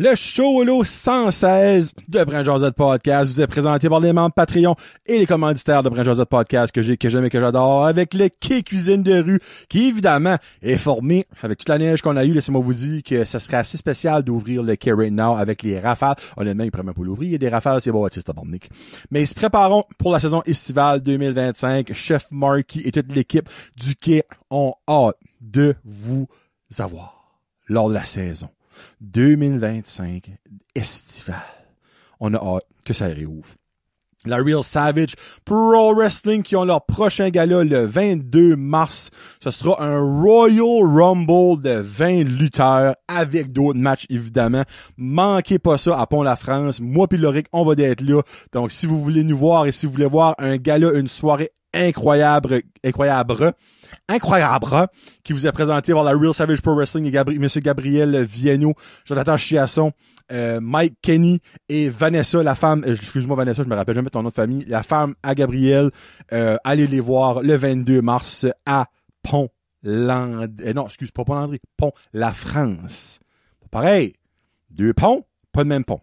Le show 116 de Brand Josette Podcast vous est présenté par les membres Patreon et les commanditaires de Brand Josette Podcast que j'aime et que j'adore, avec le Quai Cuisine de rue qui évidemment est formé avec toute la neige qu'on a eue. Laissez-moi vous dire que ça serait assez spécial d'ouvrir le Quai right now avec les rafales. Honnêtement, il pourrait même pas l'ouvrir. Il y a des rafales, c'est bon, c'est tabarnak. Mais ils se prépareront pour la saison estivale 2025. Chef Marky et toute l'équipe du Quai ont hâte de vous avoir lors de la saison 2025 estivale. On a hâte que ça réouvre. La Real Savage Pro Wrestling qui ont leur prochain gala le 22 mars. Ce sera un Royal Rumble de 20 lutteurs avec d'autres matchs évidemment. Manquez pas ça à Pont-la-France. Moi pis Loric, on va être là. Donc si vous voulez nous voir et si vous voulez voir un gala, une soirée incroyable, qui vous est présenté par la Real Savage Pro Wrestling et Monsieur Gabriel Viano, Jonathan Chiasson, Mike Kenny et Vanessa, la femme, excuse-moi Vanessa, je me rappelle jamais ton nom de famille, la femme à Gabriel, allez les voir le 22 mars à Pont-Landry, Pont-la-France. Pareil, deux ponts, pas le même pont.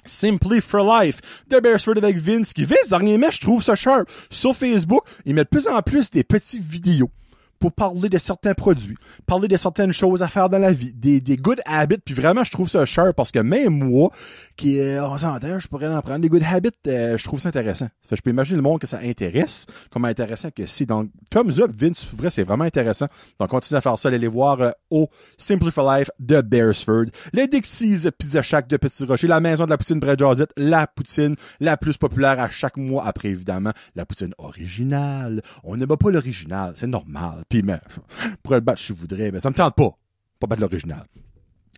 Simply for Life de Beresford avec Vince, dernièrement, je trouve ça sharp. Sur Facebook, ils mettent de plus en plus des petites vidéos pour parler de certains produits, parler de certaines choses à faire dans la vie, des good habits, puis vraiment, je trouve ça sharp parce que même moi, qui on s'entend, je pourrais en prendre des good habits, je trouve ça intéressant. Ça fait, je peux imaginer le monde que ça intéresse, comment intéressant que c'est. Donc, thumbs up, Vince, vrai, c'est vraiment intéressant. Donc, continuez à faire ça, allez les voir au Simply for Life de Beresford. Le Dixie's Pizza Shack de Petit Rocher, la maison de la poutine Brad Josette, la poutine la plus populaire à chaque mois, après évidemment, la poutine originale. On n'aime pas l'original, c'est normal. Puis, mais, pour le battre, je voudrais, mais ça me tente pas battre l'original.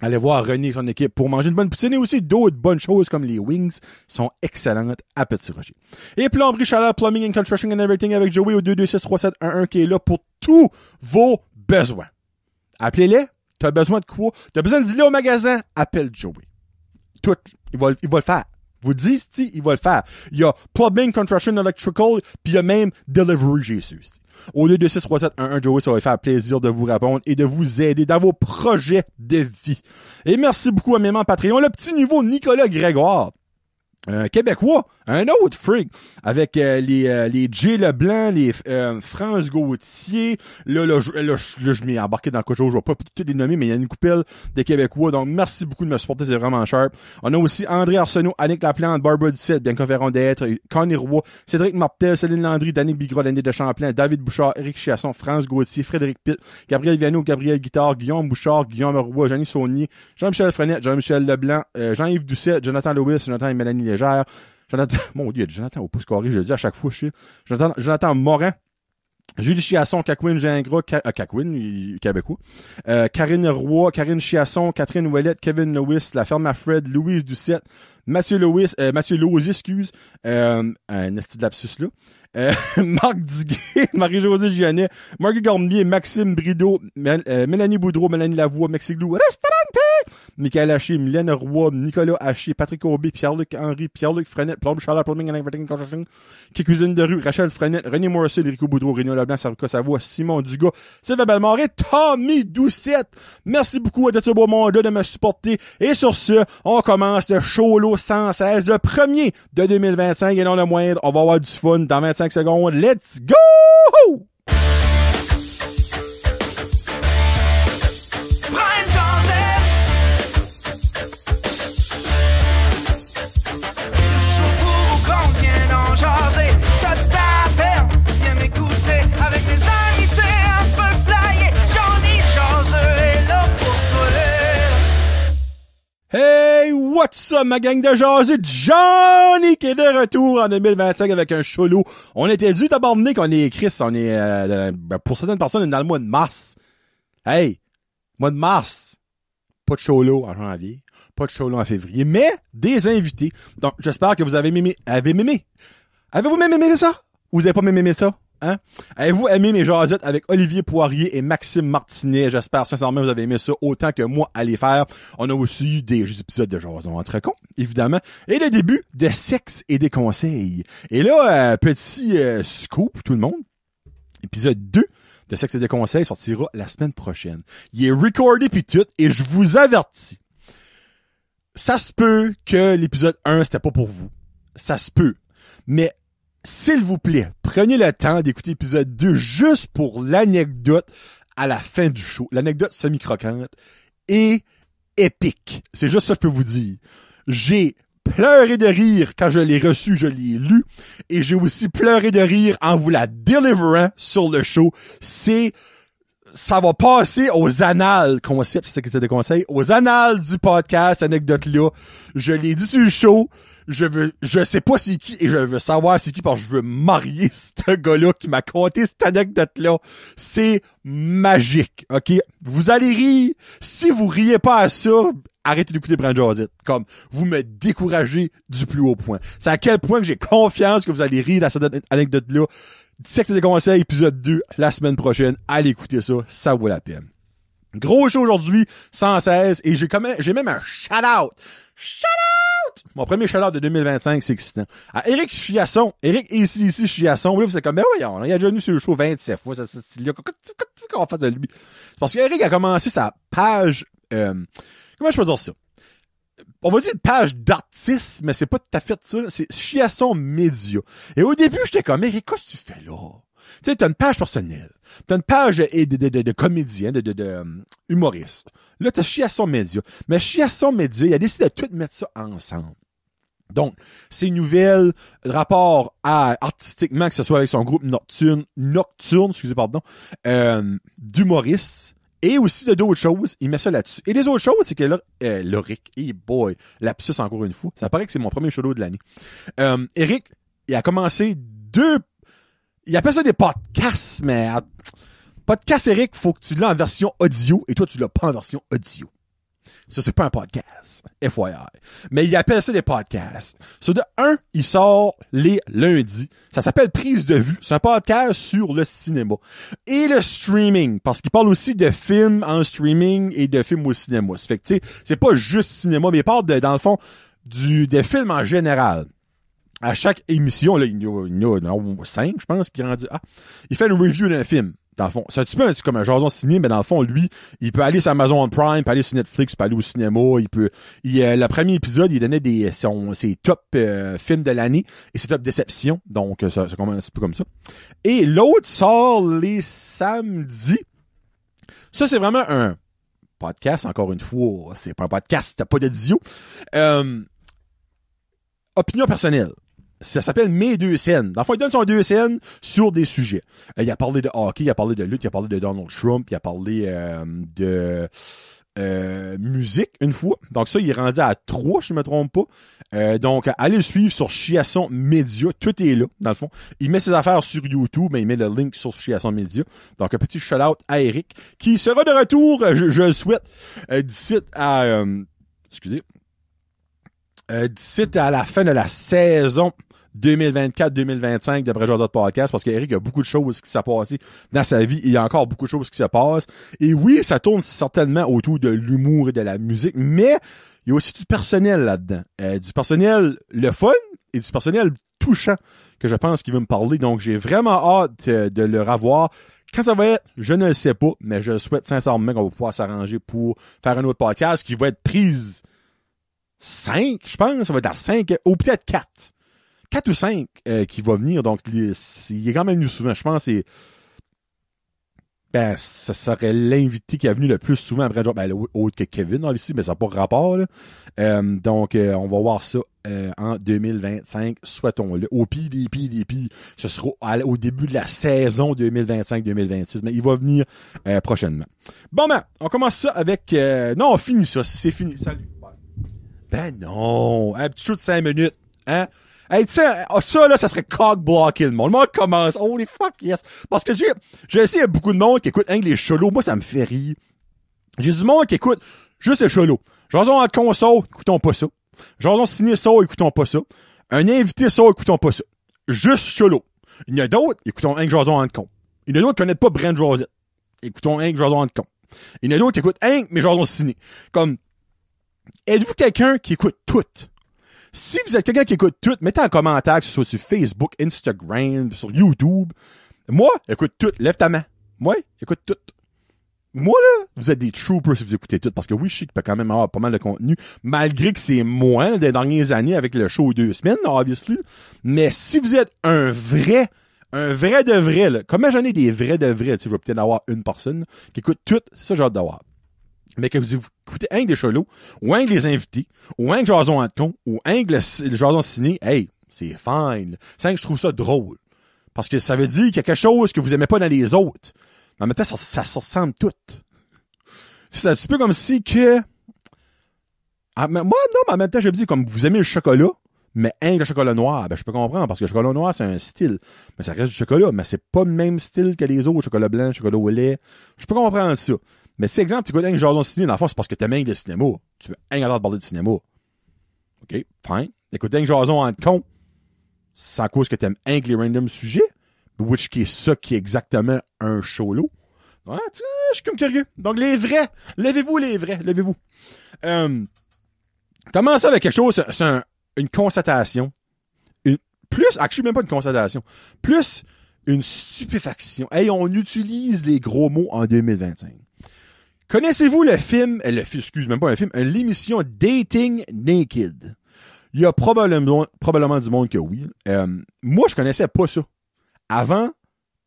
Allez voir René et son équipe pour manger une bonne poutine et aussi d'autres bonnes choses comme les wings sont excellentes à Petit Rocher. Et Plomberie Chaleur, Plumbing and Construction and Everything avec Joey au 226-3711 qui est là pour tous vos besoins. Appelez-les. T'as besoin de quoi? T'as besoin d'y aller au magasin? Appelle Joey. Tout. Il va le faire. Vous dites, si, il va le faire. Il y a Plumbing, Construction, Electrical, puis il y a même Delivery, j'ai su. Au 226-3711, Joey, ça va faire plaisir de vous répondre et de vous aider dans vos projets de vie. Et merci beaucoup à mes membres Patreon. Le petit nouveau Nicolas Grégoire. Un Québécois, un autre freak, avec les Jay Leblanc, les France Gauthier, là, je m'ai embarqué dans quelque chose, je vais pas tout les nommer, mais il y a une coupelle de Québécois, donc merci beaucoup de me supporter, c'est vraiment sharp. On a aussi André Arsenault, Annick Laplante, Barbara Ducette, Bianca Ferron d'être, Connie Roy, Cédric Martel, Céline Landry, Danick Bigra, Danny de Champlain, David Bouchard, Éric Chiasson, France Gauthier, Frédéric Pitt, Gabriel Viano, Gabriel Guitard, Guillaume Bouchard, Guillaume Roy, Jeannie Saunier, Jean-Michel Frenette, Jean-Michel Leblanc, Jean-Yves Doucet, Jonathan Lewis, Jonathan et Mélanie Légère, Jonathan, mon Dieu, Jonathan au pouce carré, je le dis à chaque fois, je sais. Jonathan Morin, Julie Chiasson, Cacouine Gingras, Cacouine, Québécois, Karine Roy, Karine Chiasson, Catherine Ouellette, Kevin Lewis, La Ferme à Fred, Louise Doucette, Mathieu Lewis, excuse, un esti de lapsus là, Marc Duguay, Marie-Josée Gionnet, Marguerite Gormier, Maxime Brideau, Mélanie Boudreau, Mélanie Lavoie, Mexiglou, Restaurante, Michael Haché, Mylène Roy, Nicolas Haché, Patrick Aubé, Pierre-Luc Henry, Pierre-Luc Frenette, Plombe Charlotte, Plumbing and Everything Construction, qui cuisine de rue, Rachel Frenette, René Morrison, Rico Boudreau, Réunion Leblanc, Saruka Savoie, Simon Dugas, Sylvain Bellemare, Tommy Doucette. Merci beaucoup à tout ce beau monde de me supporter. Et sur ce, on commence le show 116, le premier de 2025 et non le moindre. On va avoir du fun dans 25 secondes. Let's go! Hey, what's up, ma gang de jaseux? Johnny qui est de retour en 2025 avec un show lourd. On était dû tabarnak qu'on est Chris, on est, pour certaines personnes, on est dans le mois de mars. Hey, mois de mars. Pas de show lourd en janvier, pas de show lourd en février, mais des invités. Donc, j'espère que vous avez aimé. Avez-vous même aimé ça? Ou vous avez pas même aimé ça? Hein? Avez-vous aimé mes jasettes avec Olivier Poirier et Maxime Martinet? J'espère sincèrement que vous avez aimé ça autant que moi à les faire. On a aussi eu des épisodes de Jason entre cons, évidemment. Et le début de Sexe et des conseils. Et là, petit scoop, tout le monde. Épisode 2 de Sexe et des conseils sortira la semaine prochaine. Il est recordé pis tout, et je vous avertis. ça se peut que l'épisode 1, c'était pas pour vous. Ça se peut. Mais, s'il vous plaît, prenez le temps d'écouter l'épisode 2 juste pour l'anecdote à la fin du show. L'anecdote semi-croquante est épique. C'est juste ça que je peux vous dire. J'ai pleuré de rire quand je l'ai reçu, je l'ai lu, et j'ai aussi pleuré de rire en vous la délivrant sur le show. Ça va passer aux annales, concept, c'est ça que c'est des conseils, aux annales du podcast, anecdote-là. Je l'ai dit sur le show. Je sais pas c'est qui et je veux savoir c'est qui parce que je veux marier ce gars-là qui m'a conté cette anecdote-là. C'est magique, ok? Vous allez rire. Si vous riez pas à ça, arrêtez d'écouter Brand Josette. Comme, vous me découragez du plus haut point. C'est à quel point que j'ai confiance que vous allez rire dans cette anecdote-là. Sexe et des conseils, épisode 2, la semaine prochaine. Allez écouter ça, ça vaut la peine. Gros show aujourd'hui, 116, et j'ai même un shout-out. Shout-out! Mon premier shout-out de 2025, c'est excitant. À Eric Chiasson, Eric ici Chiasson, là, vous êtes comme, ben voyons, il a déjà venu sur le show 27 fois, ça, ce style-là. Qu'est-ce qu'on va faire de lui? C'est parce qu'Eric a commencé sa page, comment je peux dire ça? On va dire une page d'artiste, mais c'est pas tout à fait ça, là. C'est Chiasson Média. Et au début, j'étais comme, Eric, qu'est-ce que tu fais là? Tu sais, t'as une page personnelle. T'as une page de comédien, de humoriste. Là, t'as Chiasson Média. Mais Chiasson Média, il a décidé de tout mettre ça ensemble. Donc, ces nouvelles, rapport à, artistiquement, que ce soit avec son groupe nocturne, d'humoristes, et aussi de d'autres choses, il met ça là-dessus. Et les autres choses, c'est que là, Loric, boy, lapsus encore une fois, ça paraît que c'est mon premier show de l'année. Eric, il a commencé il appelle ça des podcasts, mais podcast, Eric, faut que tu l'as en version audio, et toi, tu l'as pas en version audio. Ça, c'est pas un podcast. FYI. Mais il appelle ça des podcasts. So, de il sort les lundis. Ça s'appelle Prise de vue. C'est un podcast sur le cinéma. Et le streaming. Parce qu'il parle aussi de films en streaming et de films au cinéma. Ça fait que, tu sais, c'est pas juste cinéma, mais il parle dans le fond, des films en général. À chaque émission, là, il y a 5, je pense, qui rendit, il fait une review d'un film. Dans le fond, c'est un petit peu comme un jason ciné, mais dans le fond, lui, il peut aller sur Amazon Prime, il peut aller sur Netflix, il peut aller au cinéma, le premier épisode, il donnait ses top films de l'année et ses top déceptions. Donc, ça commence un petit peu comme ça. Et l'autre sort les samedis. Ça, c'est vraiment un podcast, encore une fois. C'est pas un podcast, t'as pas d'audio. Opinion personnelle. Ça s'appelle Mes deux scènes. Dans le fond, il donne son 2 scènes sur des sujets. Il a parlé de hockey, il a parlé de lutte, il a parlé de Donald Trump, il a parlé de musique une fois. Donc ça, il est rendu à 3, je ne me trompe pas. Donc, allez le suivre sur Chiasson Média. Tout est là, dans le fond. Il met ses affaires sur YouTube, mais il met le link sur Chiasson Média. Donc, un petit shout-out à Eric, qui sera de retour, je le souhaite, d'ici à... d'ici à la fin de la saison 2024-2025 de Brand Josette Podcast, parce qu'Eric a beaucoup de choses qui s'est passées dans sa vie, et il y a encore beaucoup de choses qui se passent. Et oui, ça tourne certainement autour de l'humour et de la musique, mais il y a aussi du personnel là-dedans. Du personnel le fun et du personnel touchant que je pense qu'il veut me parler. Donc, j'ai vraiment hâte de le revoir. Quand ça va être, je ne le sais pas, mais je souhaite sincèrement qu'on va pouvoir s'arranger pour faire un autre podcast qui va être prise 5, je pense, ça va être à 5, ou peut-être 4. 4 ou 5 qui va venir, donc il est quand même venu souvent. Je pense que ça serait l'invité qui est venu le plus souvent après, genre, autre que Kevin, là, ici, mais ça n'a pas rapport, là. Donc, on va voir ça en 2025, souhaitons-le. Au pire, ce sera au début de la saison 2025-2026, mais il va venir prochainement. Bon, on commence ça avec... non, on finit ça, c'est fini. Salut. Ben non, un petit show de 5 minutes, hein? Hey, tu sais, ça, là, ça serait cock-blocké, le monde. Le monde commence. Holy fuck, yes. Parce que j'ai essayé beaucoup de monde qui écoute les cholos. Moi, ça me fait rire. J'ai du monde qui écoute juste les cholos. Jason en console, écoutons pas ça. Jason signé ça, écoutons pas ça. Un invité ça, écoutons pas ça. Juste cholo. Il y en a d'autres, écoutons Jason en con. Il y en a d'autres qui connaissent pas Brand Josette. Écoutons Jason en con. Il y en a d'autres qui écoutent mais Jason signé. Comme, êtes-vous quelqu'un qui écoute tout? Si vous êtes quelqu'un qui écoute tout, mettez en commentaire, que ce soit sur Facebook, Instagram, sur YouTube. Moi, écoute tout. Lève ta main. Moi, écoute tout. moi, là, vous êtes des troopers si vous écoutez tout, parce que oui, je sais qu'il peut quand même avoir pas mal de contenu, malgré que c'est moins des dernières années avec le show 2 semaines, obviously. Mais si vous êtes un vrai de vrai, là, comment j'en ai des vrais de vrais, tu sais, je vais peut-être avoir une personne qui écoute tout, ça, j'ai hâte d'avoir. Mais que vous écoutez un des cholos, ou un des invités, ou un que Jason Antcon, ou un que le Jason Ciné, hey, c'est fine. C'est un que je trouve ça drôle. Parce que ça veut dire qu'il y a quelque chose que vous aimez pas dans les autres. Mais en même temps, ça se ressemble tout. C'est un petit peu comme si que... Ah, mais moi, non, mais en même temps, je me dis, comme vous aimez le chocolat, mais le chocolat noir, ben je peux comprendre, parce que le chocolat noir, c'est un style. Mais ça reste du chocolat, mais c'est pas le même style que les autres, chocolat blanc, chocolat au lait. Je peux comprendre ça. Mais si, exemple, tu écoutes un Jason Ciné, dans le fond, c'est parce que t'aimes le cinéma. Tu veux entendre parler de cinéma. OK, fine. Écouter un Jason en con, c'est à cause que t'aimes les random sujets, which qui est ça qui est exactement un solo. Ouais, tu sais, je suis comme curieux. Donc, les vrais. Levez-vous, les vrais. Levez-vous. Commencez avec quelque chose, c'est une constatation. Actually, même pas une constatation. Plus une stupéfaction. Hey, on utilise les gros mots en 2025. Connaissez-vous l'émission Dating Naked? Il y a probablement du monde que oui. Moi, je connaissais pas ça. Avant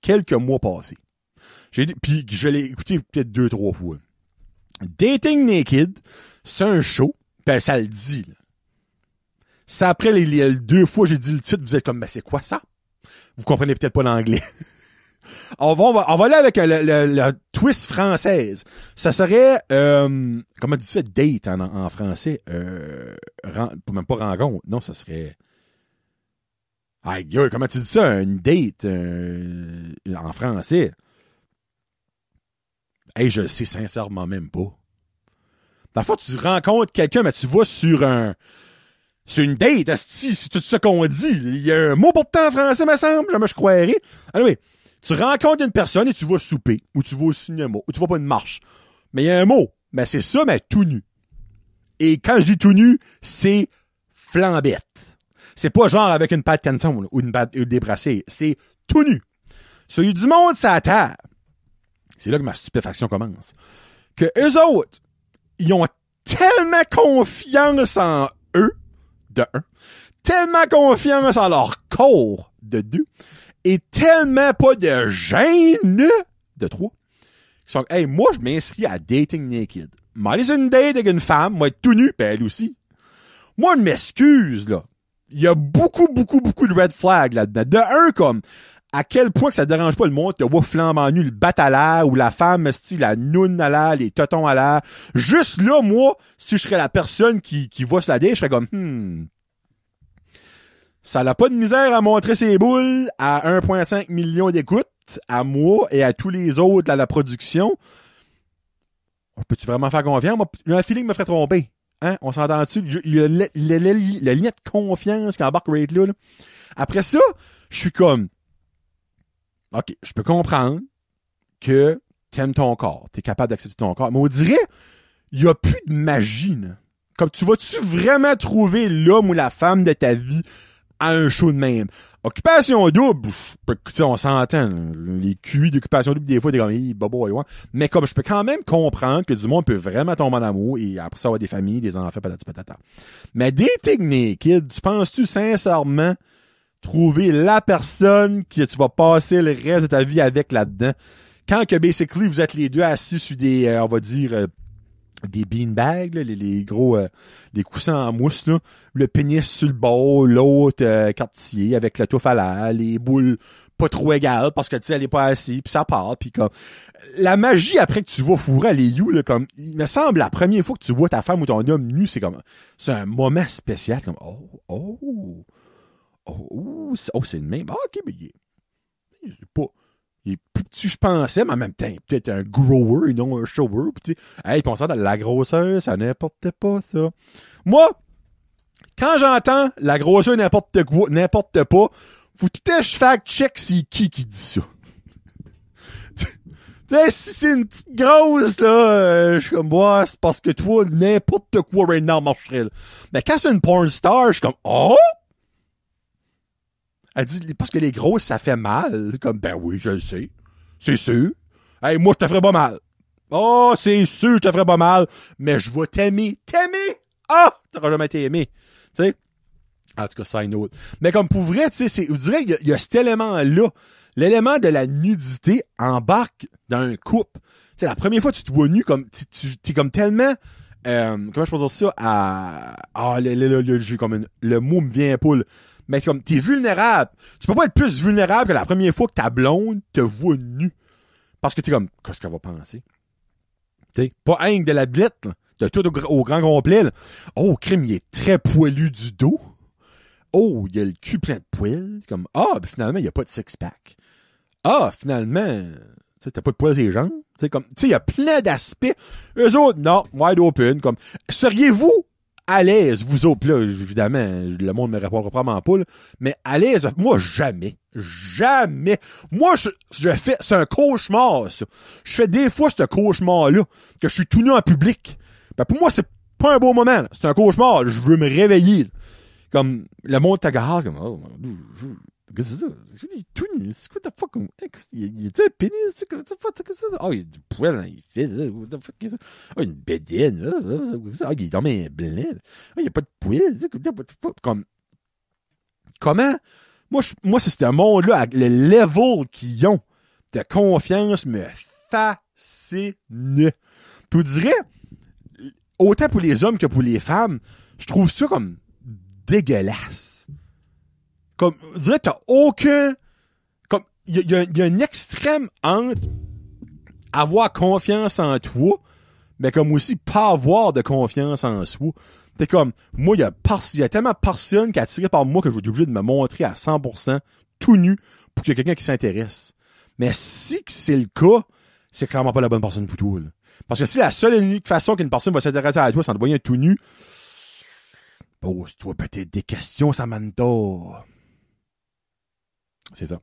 quelques mois passés. Puis je l'ai écouté peut-être 2-3 fois. Dating Naked, c'est un show. Ben, ça le dit, là. C'est après les 2 fois j'ai dit le titre, vous êtes comme, ben, c'est quoi ça? Vous comprenez peut-être pas l'anglais. On va aller avec le twist française. Ça serait, comment tu dis ça, date en français? Même pas rencontre. Non, ça serait, aïe, comment tu dis ça? Une date, en français. Hey, je le sais sincèrement même pas. Dans le fond, tu rencontres quelqu'un, mais tu vas sur une date, asti, c'est tout ça qu'on dit. Il y a un mot pour temps en français, me semble, jamais je croirais. Anyway, tu rencontres une personne et tu vas souper, ou tu vas au cinéma, ou tu vas pas une marche. Mais il y a un mot. Mais c'est ça, mais tout nu. Et quand je dis tout nu, c'est flambette. C'est pas genre avec une patte canson, ou une patte débrassée. C'est tout nu. Il y a du monde sur la terre. C'est là que ma stupéfaction commence. Que eux autres, ils ont tellement confiance en eux, de un, tellement confiance en leur corps, de deux, et tellement pas de gêne, de trois, ils sont, hey, moi, je m'inscris à Dating Naked. M'aller sur une date avec une femme, moi, être tout nu, pis elle aussi. Moi, je m'excuse, là. Il y a beaucoup de red flags là-dedans. De un, comme, à quel point que ça dérange pas le monde que voit flambant nu, le bat à l'air, ou la femme, style, la noune à l'air, les totons à l'air. Juste là, moi, si je serais la personne qui voit ça je serais comme, ça n'a pas de misère à montrer ses boules à 1,5 million d'écoutes, à moi et à tous les autres à la production. Peux-tu vraiment faire confiance? Moi, un feeling me ferait tromper. Hein? On s'entend dessus. Il y a le lien de confiance qui embarque right là. Après ça, je suis comme, OK, je peux comprendre que t'aimes ton corps, t'es capable d'accepter ton corps, mais on dirait, il y a plus de magie, là. Comme, tu vas-tu vraiment trouver l'homme ou la femme de ta vie à un show de même? Occupation double, on s'entend, les QI d'occupation double, des fois, t'es comme, mais comme, je peux quand même comprendre que du monde peut vraiment tomber en amour et après ça avoir des familles, des enfants, patati patata. Mais Dating Naked, tu penses-tu sincèrement trouver la personne que tu vas passer le reste de ta vie avec là-dedans? Quand que, basically, vous êtes les deux assis sur des, on va dire, des beanbags, là, les gros, les coussins en mousse, là, le pénis sur le bord, l'autre quartier avec la touffe à l'air, les boules pas trop égales parce que tu sais elle est pas assise, puis ça part, puis comme la magie après que tu vas fourrer à les you, là, comme il me semble la première fois que tu vois ta femme ou ton homme nu, c'est un moment spécial, comme c'est le même. Ah, ok, mais il est plus petit que je pensais, mais en même temps, il est peut-être un grower et non un shower. Puis, hey, pensant dans la grosseur, ça n'importe pas, ça. Moi, quand j'entends la grosseur n'importe quoi, n'importe pas, faut tout à je fact-check c'est qui dit ça. Tu sais, si c'est une petite grosse, là, je suis comme, ouais, c'est parce que toi, n'importe quoi right now marcherait, là. Mais quand c'est une porn star, je suis comme, oh! Elle dit, parce que les grosses, ça fait mal. Comme, ben oui, je le sais. C'est sûr. Hey, moi, je te ferais pas mal. Oh, c'est sûr, je te ferais pas mal, mais je vais t'aimer. T'aimer? Ah! T'auras jamais été aimé. Tu sais? En tout cas, ça, une autre. Mais comme pour vrai, tu sais, vous direz qu'il y a cet élément-là. L'élément de la nudité embarque dans un couple. Tu sais, la première fois que tu te vois nu, comme, t'es comme tellement, comment je peux dire ça, j'ai comme le mot me vient pas, là. Mais comme, t'es vulnérable. Tu peux pas être plus vulnérable que la première fois que ta blonde te voit nu. Parce que t'es comme, qu'est-ce qu'elle va penser? Tu sais, pas un de la blette, là, de tout au grand complet, là. Oh, crime, il est très poilu du dos. Oh, il y a le cul plein de poils. Comme, ben finalement, il y a pas de six-pack. Finalement, tu sais, t'as pas de poils sur les jambes. Tu sais, comme, tu sais, il y a plein d'aspects. Eux autres, non, wide open. Comme, seriez-vous à l'aise, vous autres, là, évidemment, le monde me répondra probablement pas, là, mais à l'aise, moi, jamais. Jamais. Moi, je fais, c'est un cauchemar, ça. Je fais des fois ce cauchemar-là, que je suis tout nu en public. Ben, pour moi, c'est pas un beau moment, là. C'est un cauchemar. Je veux me réveiller, là. Comme, le monde t'agarre, comme, oh, qu'est-ce que c'est ça? C'est quoi, il est tout nu? C'est quoi, the fuck? Il est-tu un pénis? Qu'est-ce que c'est ça? Oh, il y a du poil dans les fesses. What the fuck, qu'est-ce que c'est? Oh, il y a une bédaine. Il est dans mes blancs. Oh, il y a pas de poil. Comme, comment? Moi, c'est ce monde-là, le level qu'ils ont de confiance me fascine. Puis, vous direz, autant pour les hommes que pour les femmes, je trouve ça comme dégueulasse. Comme, je dirais, t'as aucun, comme, il y a un extrême entre avoir confiance en toi, mais comme aussi pas avoir de confiance en soi. T'es comme, moi, il y a tellement de personnes qui attirent par moi que je vais être obligé de me montrer à 100% tout nu pour qu'il y ait quelqu'un qui s'intéresse. Mais si c'est le cas, c'est clairement pas la bonne personne pour toi, là. Parce que si la seule et unique façon qu'une personne va s'intéresser à toi, c'est en te voyant tout nu, pose-toi peut-être des questions, Samantha. C'est ça.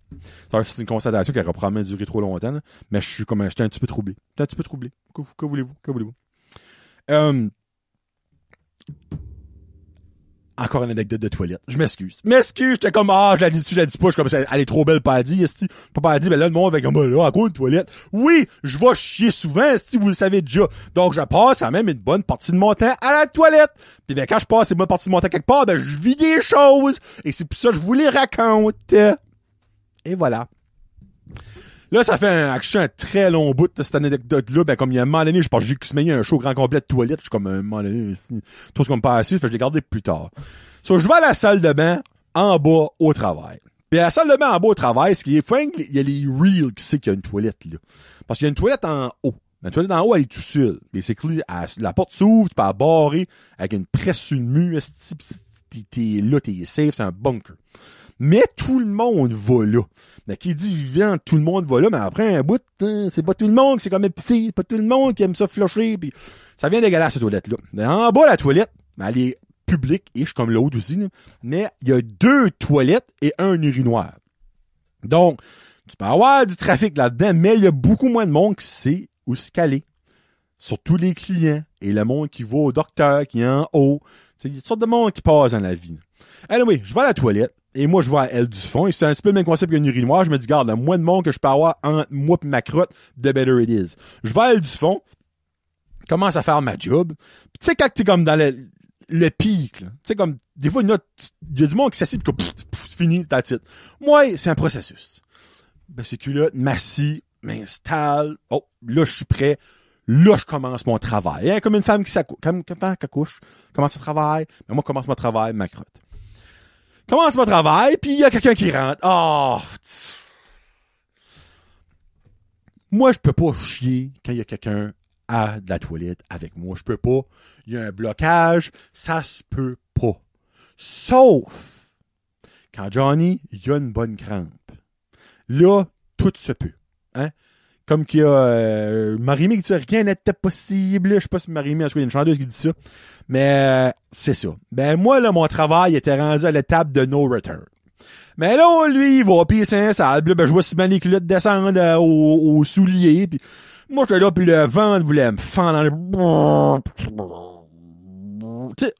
C'est une constatation qui aurait probablement duré trop longtemps, là, mais j'étais un petit peu troublé. Que voulez-vous? Encore une anecdote de toilette. Je m'excuse, j'étais comme, je la dis pas, je suis comme, elle est trop belle, pas dit, esti. Pas dit, ben là, le monde va comme, là, à quoi une toilette? Oui, je vais chier souvent, esti, vous le savez déjà. Donc, je passe quand même une bonne partie de mon temps à la toilette. Puis ben, quand je passe une bonne partie de mon temps quelque part, ben, je vis des choses. Et c'est pour ça que je vous les raconte. Et voilà. Là, ça fait un très long bout de cette anecdote-là. Ben, comme il y a un moment donné, je pense que j'ai semaillé un show grand complet de toilette. Je suis comme, un moment donné, tout ce qu'on me passe assis, fait que je l'ai gardé plus tard. So, je vais à la salle de bain, en bas, au travail. Puis à la salle de bain, en bas, au travail, ce qui est fin, il y a les reels qui sait qu'il y a une toilette, là. Parce qu'il y a une toilette en haut. La toilette en haut, elle est tout seule. Basically, la porte s'ouvre, tu peux la barrer avec une presse sur le mur. T'es là, t'es safe, c'est un bunker. Mais tout le monde va là. Mais qui dit vivant, tout le monde va là, mais après un bout, c'est pas tout le monde qui c'est comme épicé, c'est pas tout le monde qui aime ça flusher, puis ça vient dégueulasse cette toilette-là. Mais en bas, la toilette, elle est publique, et je suis comme l'autre aussi, là, mais il y a 2 toilettes et un urinoir. Donc, tu peux avoir du trafic là-dedans, mais il y a beaucoup moins de monde qui sait où se caler. Surtout les clients et le monde qui va au docteur, qui est en haut. Il y a toutes sortes de monde qui passe dans la vie. Anyway, je vais à la toilette. Et moi, je vais à elle du fond. Et c'est un petit peu le même concept qu'un urinoir. Je me dis, garde, le moins de monde que je peux avoir entre moi et ma crotte, the better it is. Je vais à elle du fond. Commence à faire ma job. Puis tu sais, quand t'es comme dans le pic, là. Tu sais, comme, des fois, il y a du monde qui s'assied pis c'est fini, ta titre. Moi, c'est un processus. Ben, c'est culotte, m'assis, m'installe. Oh, là, je suis prêt. Là, je commence mon travail. Hein, comme une femme qui accouche. Commence son travail. Mais moi, commence mon travail, ma crotte. Commence mon travail, puis il y a quelqu'un qui rentre. Moi, je peux pas chier quand il y a quelqu'un à de la toilette avec moi. Je peux pas. Il y a un blocage. Ça se peut pas. Sauf quand Johnny, il y a une bonne crampe. Là, tout se peut. Hein? Comme qu'il y a Marie-Mé qui dit rien n'était possible. Je sais pas si Marie-Mé, il y a une chanteuse qui dit ça. Mais c'est ça. Ben moi, là, mon travail était rendu à l'étape de no return. Mais là, lui, il va pisser un sable. Ben, je vois si bien les culottes descendre aux souliers. Puis moi, j'étais là, puis le vent voulait me fendre dans le...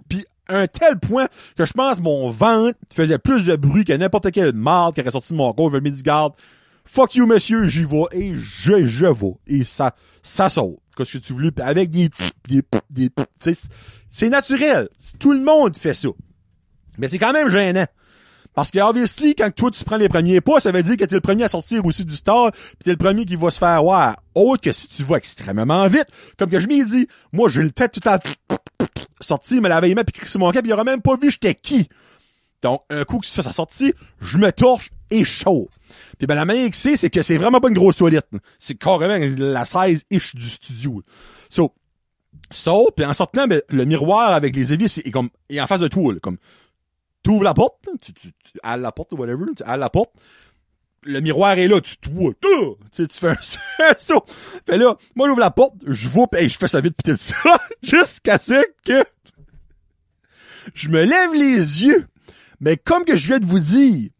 Puis un tel point que je pense mon ventre faisait plus de bruit que n'importe quelle marde qui aurait sorti de mon corps. Je me dis, garde, fuck you, monsieur, j'y vais et je vais. Et ça saute. ce que tu veux, pis avec des tu sais, c'est naturel. Tout le monde fait ça. Mais c'est quand même gênant. Parce que, obviously, quand toi, tu prends les premiers pas, ça veut dire que t'es le premier à sortir aussi du stall, pis t'es le premier qui va se faire voir. Autre que si tu vas extrêmement vite. Comme que je m'y dis, moi, j'ai le tête tout à sortir, me laver les mains pis crisser mon cap, il aura même pas vu j'étais qui. Donc, un coup que ça sorti, je me torche et chaud. Puis ben, la manière que c'est que c'est vraiment pas une grosse toilette. C'est carrément la 16-ish du studio. Puis en sortant, ben, le miroir avec les éviers, est comme, est en face de toi, là, comme, t'ouvres la porte, tu halles la porte ou whatever, tu halles la porte, le miroir est là, tu vois, tu fais un saut. Fait là, moi j'ouvre la porte, je vois, je fais ça vite pis tout ça, jusqu'à ce que je me lève les yeux. Mais comme que je viens de vous dire,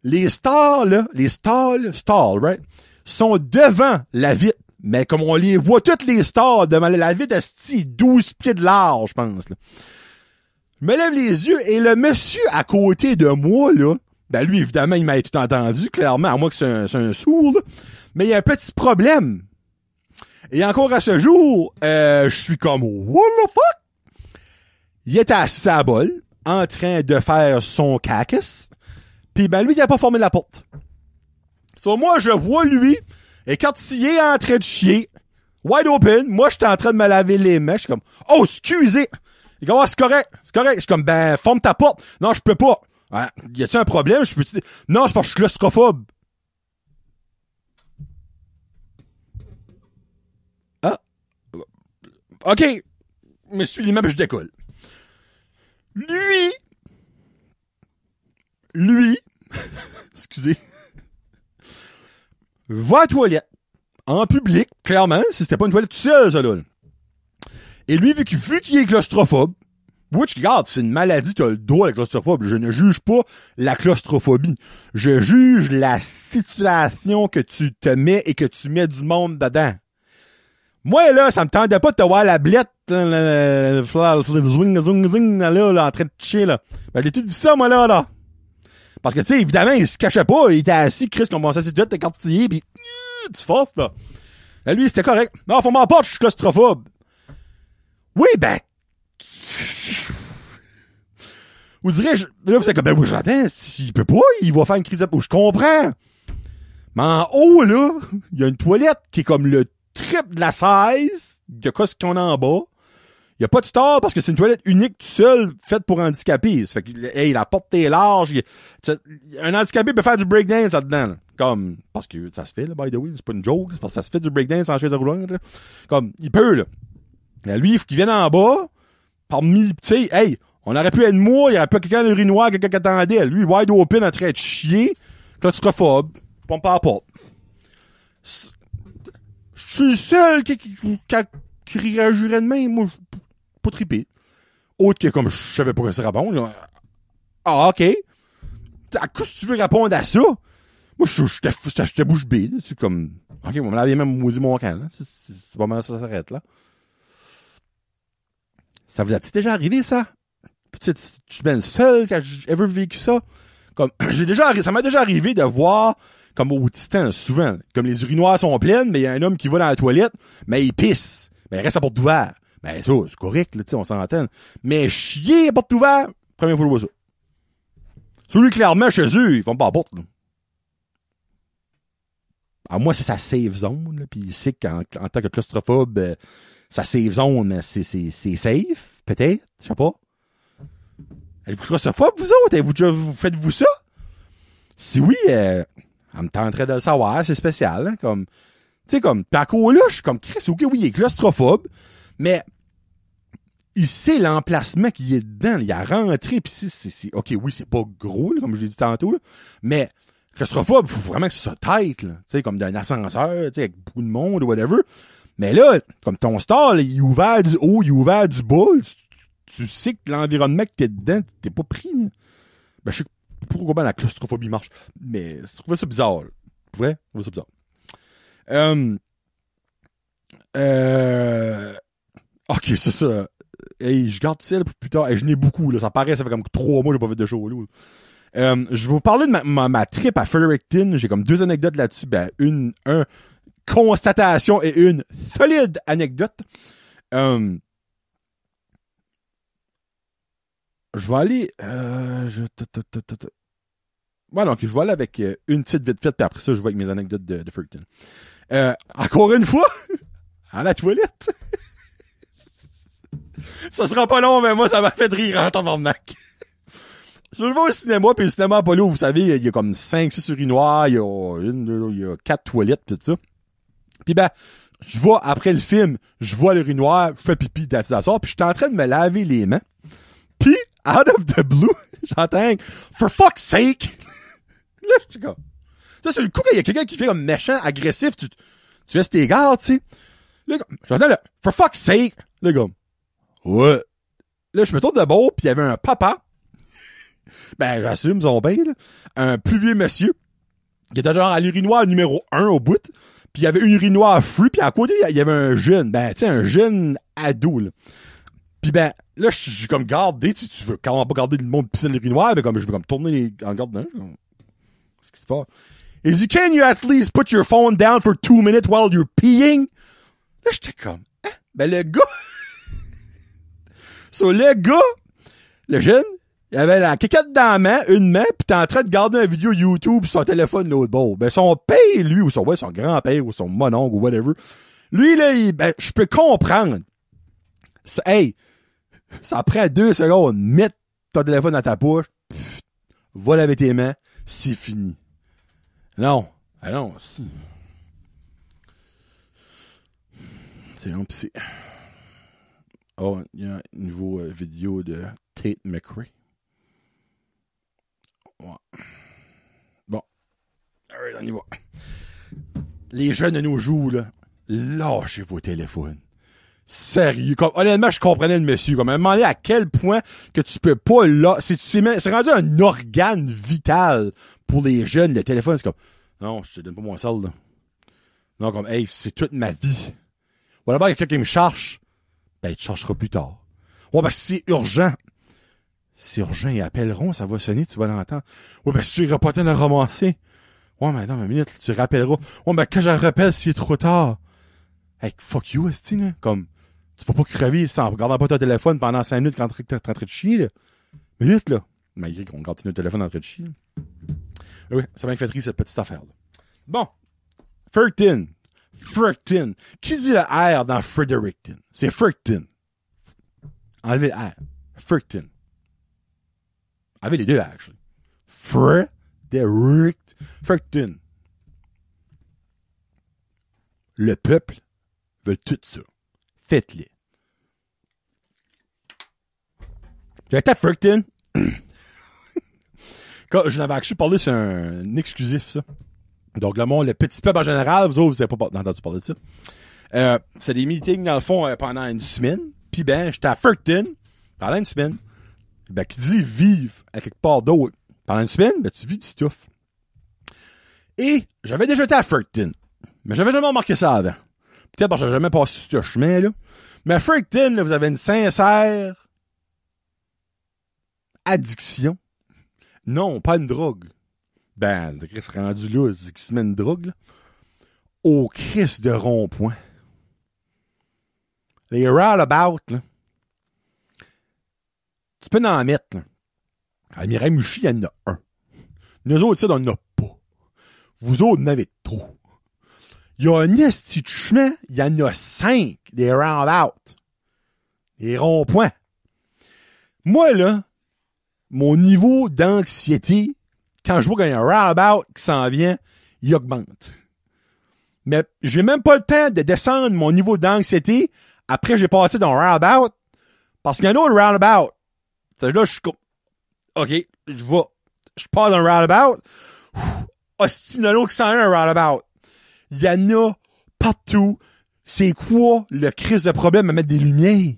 les stars, right, sont devant la vitre. Mais comme on les voit toutes les stars devant la vitre, esti, 12 pieds de large, je pense, là. Je me lève les yeux et le monsieur à côté de moi, là, ben lui, évidemment, il m'a tout entendu, clairement, à moi que c'est un sourd, là. Mais il y a un petit problème. Et encore à ce jour, je suis comme, what the fuck? Il était assis à la bol, en train de faire son cacus, pis ben lui, il a pas formé la porte. Moi, je vois lui, écartillé en train de chier, wide open, moi, j'étais en train de me laver les mains, je suis comme, oh, excusez! Il dit, oh, c'est correct. Je suis comme, ben, forme ta porte. Non, je peux pas. Ouais, y a-t-il un problème? Je peux non, c'est parce que je suis claustrophobe. Ah. OK. Mais suis les mêmes, je décolle. Lui, excusez, va à la toilette. En public, clairement, si c'était pas une toilette tout seul, ça, là. Et lui, vu qu'il est claustrophobe, which, regarde, c'est une maladie, t'as le droit à la claustrophobie. Je ne juge pas la claustrophobie. Je juge la situation que tu te mets et que tu mets du monde dedans. Moi, là, ça me tentait pas de te voir la blette, là, en train de chier, là. Ben, j'ai tout vu ça, moi, là. Parce que, tu sais, évidemment, il se cachait pas, il était assis, Chris, comme on s'est dit, t'es quartier, pis tu forces, là. Ben, lui, c'était correct. Non, faut m'en porte, je suis claustrophobe. Oui, ben, vous direz, là, vous êtes comme, ben oui, j'entends, s'il peut pas, il va faire une crise de peau. Je comprends. Mais en haut, là, il y a une toilette qui est comme le triple de la size de ce qu'on a en bas. Il y a pas de store parce que c'est une toilette unique tout seul, faite pour handicapés. Ça fait que, hey, la porte est large. Un handicapé peut faire du breakdance là-dedans, là. Comme, parce que ça se fait, là, by the way, c'est pas une joke, c'est parce que ça se fait du breakdance en chaise roulante, là. Comme, il peut, là. Mais lui, il faut qu'il vienne en bas, parmi, tu sais, hey, on aurait pu être moi, il y aurait pu quelqu'un de l'urinoir, quelqu'un qui attendait. Lui, wide open, en train de chier, claustrophobe, pompe à la porte. Je suis le seul qui réagirait de même, moi, pas trippé. Autre que comme je savais pas que ça répondre. Ah, OK. À quoi tu veux répondre à ça? Moi, j'étais bouche bée. C'est comme, OK, on m'avait même maudit mon camp, là. C'est pas mal ça s'arrête, là. Ça vous a-t-il déjà arrivé, ça? Tu es bien le seul qui a ever vécu ça? Comme, ça m'a déjà arrivé de voir, comme au Titan, souvent, comme les urinoirs sont pleines, mais il y a un homme qui va dans la toilette, mais il pisse. Mais il reste à porte ouverte. Ben, ça, c'est correct, là, tu sais, on s'entend. Mais chier à porte ouverte, première fois que je vois ça. Celui, clairement, chez eux, ils font pas la porte, là. Alors, moi, c'est sa safe zone, là, pis il sait qu'en tant que claustrophobe, sa safe zone, c'est safe, peut-être, je sais pas. Êtes-vous claustrophobe, vous autres? Faites-vous ça? Si oui, elle me tenterait de le savoir, c'est spécial, hein, comme, tu sais, comme, pis à quoi là, je suis comme, Chris, ok, oui, il est claustrophobe, mais, il sait l'emplacement qu'il est dedans, il a rentré, pis c'est, ok, oui, c'est pas gros, là, comme je l'ai dit tantôt, là, mais, claustrophobe, faut vraiment que ça tête, là, tu sais, comme d'un ascenseur, tu sais, avec beaucoup de monde ou whatever. Mais là, comme ton store, là, il est ouvert du haut, il est ouvert du bas, tu sais que l'environnement que t'es dedans, t'es pas pris, là. Ben, je sais pas comment la claustrophobie marche, mais je trouvais ça bizarre, là. Pour vrai, je trouvais ça bizarre. Ok, c'est ça. Hey, je garde ça, là, pour plus tard. Hey, je n'ai beaucoup, là. Ça paraît, ça fait comme 3 mois que j'ai pas fait de show, là. Je vais vous parler de ma trip à Fredericton. J'ai comme 2 anecdotes là-dessus. Ben, un constatation et une solide anecdote. Je vais aller... Ouais, donc je vais aller avec une petite vite faite, puis après ça, je vais avec mes anecdotes de Fredericton. Encore une fois, à la toilette. Ça sera pas long, mais moi, ça m'a fait rire en tabarnak. Je vais au cinéma, puis le cinéma Apollo, vous savez, il y a comme 5-6 urinoirs, il y a 4 toilettes, pis tout ça. Puis ben, je vois, après le film, je vois l'urinoir, je fais pipi d'asseoir, puis j'étais en train de me laver les mains. Puis, out of the blue, j'entends « For fuck's sake! » Là, je suis comme... Ça, c'est le coup qu'il y a quelqu'un qui fait comme méchant, agressif, tu fais tes gardes, tu sais. Là, j'entends le « For fuck's sake! » Là, comme... Ouais. Là, je me tourne de bord, puis il y avait un papa. Ben, j'assume son père, là. Un plus vieux monsieur. Qui était genre à l'urinoir numéro 1 au bout. Puis il y avait une urinoir free, puis à côté, il y avait un jeune. Ben, tu sais, un jeune ado, là. Puis ben, là, je suis comme gardé, tu veux quand même pas garder le monde pisser l'urinoir, ben comme je veux comme tourner en garde dedans. Qu'est-ce qui se passe? Il dit, can you at least put your phone down for 2 minutes while you're peeing? Là, j'étais comme, hein? Ben, le gars... le gars, le jeune, il avait la caquette dans la main, une main, pis t'es en train de garder une vidéo YouTube sur son téléphone l'autre bord. Ben, son père, lui, ou son grand-père, ou son mononcle, ou whatever, lui, là, je peux comprendre. Hey, ça prend 2 secondes, mettre ton téléphone dans ta poche, pff, va laver tes mains, c'est fini. Non. Ah non, c'est long pis c'est... Oh, il y a un nouveau vidéo de Tate McRae. Ouais. Bon. Alright, on y va. Les jeunes de nos jours, là, lâchez vos téléphones. Sérieux. Comme, honnêtement, je comprenais le monsieur. Comme, à un moment donné, à quel point que tu peux pas là. C'est rendu un organe vital pour les jeunes, le téléphone. C'est comme, non, je te donne pas mon sel, là. Non, comme, hey, c'est toute ma vie. Ou d'abord, il y a quelqu'un qui me cherche. Ben, il te cherchera plus tard. Ouais, ben, c'est urgent. C'est urgent, ils appelleront, ça va sonner, tu vas l'entendre. Ouais, ben, si tu iras pas le ramasser. Ouais, mais attends, une minute, tu rappelleras. Ouais, ben, quand je rappelle, s'il est trop tard. Hey, fuck you, esti, là. Comme, tu vas pas crever en regardant pas ton téléphone pendant 5 minutes quand t'es en train de chier, là. Minute, là. Malgré qu'on garde notre téléphone en train de chier. Oui, ça m'a fait rire, cette petite affaire-là. Bon. Fredericton. Qui dit le R dans Fredericton? C'est Fredericton. Enlevez le R. Fredericton. Enlevez les deux R, actually. Fredericton. Le peuple veut tout ça. Faites-le. J'ai été à Fredericton. Quand je n'avais actually parlé, c'est un exclusif, ça. Donc, le petit peuple en général, vous autres, vous n'avez pas entendu parler de ça. C'est des meetings, dans le fond, pendant une semaine. Puis ben, j'étais à Fredericton pendant une semaine. Ben, qui dit vivre à quelque part d'autre pendant une semaine, ben, tu vis du stuff. Et j'avais déjà été à Fredericton. Mais j'avais jamais remarqué ça avant. Peut-être parce que j'avais jamais passé ce chemin, là. Mais à Fredericton, là, vous avez une sincère addiction. Non, pas une drogue. Ben, le Christ rendu là, c'est qu'il se met une drogue, là. Au Christ de rond-point. Les roundabout, là. Tu peux en mettre, là. À Miramichi, il y en a un. Nous autres, ça, on n'en a pas. Vous autres, en avez trop. Il y a un esti de chemin, il y en a 5, des roundabouts. Des ronds-points. Moi, là, mon niveau d'anxiété, quand je vois qu'il y a un roundabout qui s'en vient, il augmente. Mais j'ai même pas le temps de descendre mon niveau d'anxiété après j'ai passé dans un roundabout, parce qu'il y a un autre roundabout. Là, je suis comme, OK, je passe dans un roundabout. Hostie, il y en a un autre qui s'en vient un roundabout. Il y en a partout. C'est quoi le crise de problème à mettre des lumières?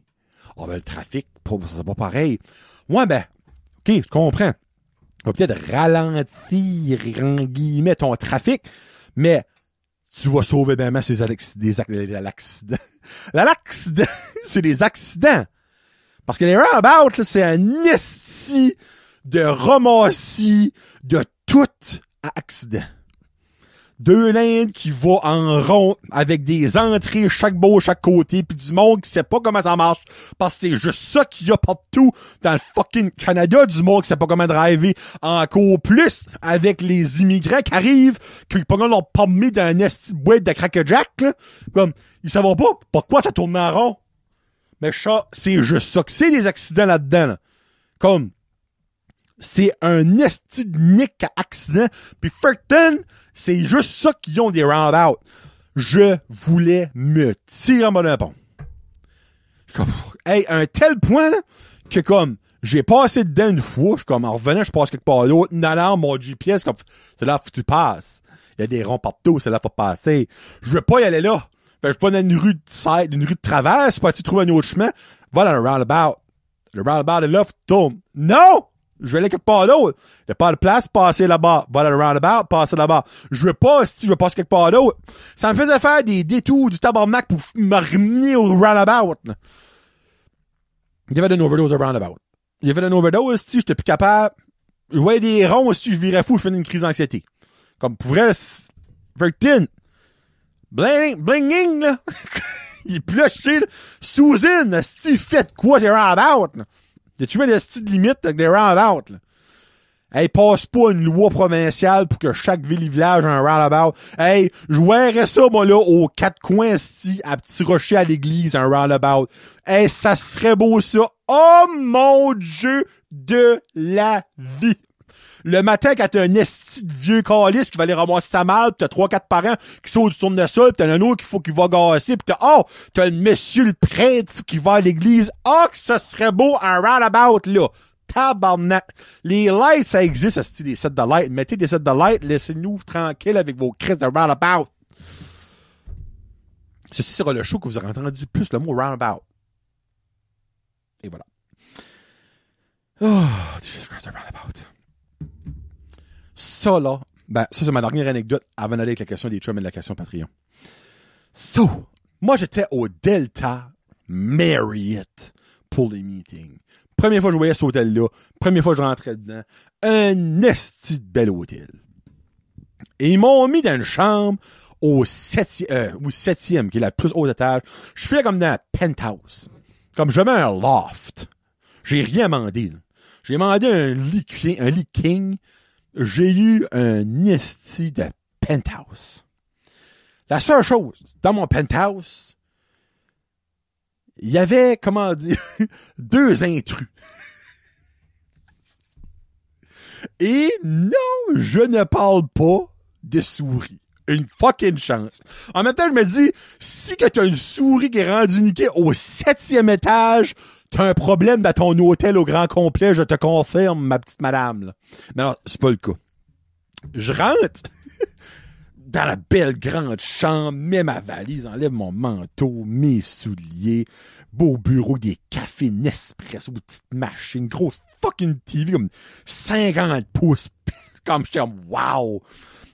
Oh, ben, le trafic, c'est pas pareil. Ouais, ben, OK, je comprends. On va peut-être ralentir, en guillemets, ton trafic, mais tu vas sauver ben ces l'accident. L'accident, c'est des accidents. Parce que les roundabouts, là, c'est un esti de ramassis de tout à accident. deux lignes qui vont en rond avec des entrées chaque bord, chaque côté, puis du monde qui sait pas comment ça marche parce que c'est juste ça qu'il y a partout dans le fucking Canada, du monde qui sait pas comment driver, encore plus avec les immigrants qui arrivent, qui pendant leur permis d'un esti de boîte de crack-a-jack, là, comme ils savent pas pourquoi ça tourne en rond. Mais ça, c'est juste ça que c'est des accidents là-dedans, là. Comme c'est un esti de nick à accident. Puis Ferton, c'est juste ça qu'ils ont des roundabouts. Je voulais me tirer en mode pont. Comme, hey, à un tel point, là, que comme, j'ai passé dedans une fois, je suis comme, en revenant, je passe quelque part d'autre. Non, mon GPS, comme, c'est là, faut que tu passes. Il y a des ronds partout, c'est là, faut passer. Je veux pas y aller là. Fait que je vais dans une rue de side, une rue de travers, c'est pas si tu trouves un autre chemin. Va dans le roundabout. Le roundabout est là, faut que tu tournes. Non! Je vais aller quelque part d'autre. Il n'y a pas de place, passer là-bas. Va dans le roundabout, passer là-bas. Je veux pas, si je veux passer quelque part d'autre. Ça me faisait faire des détours du tabarnak pour me ramener au roundabout. Il y avait une overdose au roundabout. Il y avait une overdose, si j'étais plus capable. Je voyais des ronds, si je virais fou, je faisais une crise d'anxiété. Comme, pour vrai, Vertin. Blinging, là. Il est plushé, là. Susan, si fait quoi, c'est roundabout, là. Y'a-tu mis des styles de limite avec des roundabouts, là? Hey, passe pas une loi provinciale pour que chaque ville et village ait un roundabout. Hey, je verrais ça, moi, là, aux quatre coins, à Petit Rocher à l'église, un roundabout. Hey, ça serait beau, ça. Oh, mon Dieu de la vie. Le matin, quand t'as un esti de vieux calice qui va aller ramasser sa malle, pis t'as 3-4 parents qui sautent du tournesol, pis t'as un autre qu'il faut qu'il va gasser, pis t'as le monsieur le prêtre qui va à l'église. Que ça serait beau un roundabout, là. Tabarnak. Les lights, ça existe, esti, des sets de lights. Mettez des sets de lights, laissez-nous tranquilles avec vos crises de roundabout. Ceci sera le show que vous aurez entendu plus le mot roundabout. Et voilà. Oh, Jesus Christ, roundabout. Ça, là, ben, ça, c'est ma dernière anecdote avant d'aller avec la question des chums et la question Patreon. So, moi, j'étais au Delta Marriott pour les meetings. Première fois que je voyais cet hôtel-là. Première fois que je rentrais dedans. Un esti de bel hôtel. Et ils m'ont mis dans une chambre au septième, qui est la plus haute étage. Je faisais comme dans un penthouse. Comme j'avais un loft. J'ai rien demandé, là. J'ai demandé un lit king. J'ai eu un esti de penthouse. La seule chose, dans mon penthouse, il y avait, comment dire, 2 intrus. Et non, je ne parle pas de souris. Une fucking chance. En même temps, je me dis, si que t'as une souris qui est rendue niquée au 7e étage, t'as un problème dans ton hôtel au grand complet, je te confirme, ma petite madame, là. Non, c'est pas le cas. Je rentre dans la belle grande chambre, mets ma valise, enlève mon manteau, mes souliers, beau bureau, des cafés Nespresso, petite machine, grosse fucking TV, comme 50 pouces, comme j'étais comme, wow,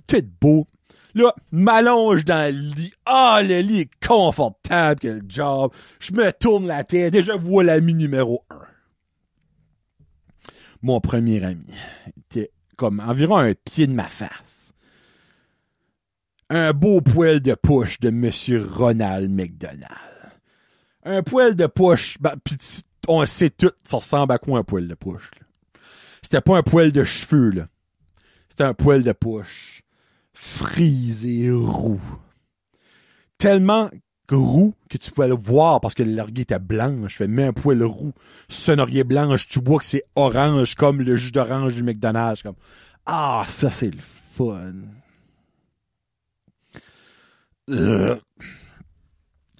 tout beau. Là, m'allonge dans le lit. Le lit est confortable, quel job. Je me tourne la tête et je vois l'ami numéro 1. Mon premier ami était comme environ un pied de ma face. Un beau poil de push de Monsieur Ronald McDonald. Un poil de push, pis on sait tout, ça ressemble à quoi un poil de push, là. C'était pas un poil de cheveux, là. C'était un poil de push. Frisé roux. Tellement roux que tu pouvais le voir parce que l'oreiller était blanche. Je fais, mets un poil roux sur un oreiller blanche, tu vois que c'est orange comme le jus d'orange du McDonald's. Comme, ça c'est le fun. Va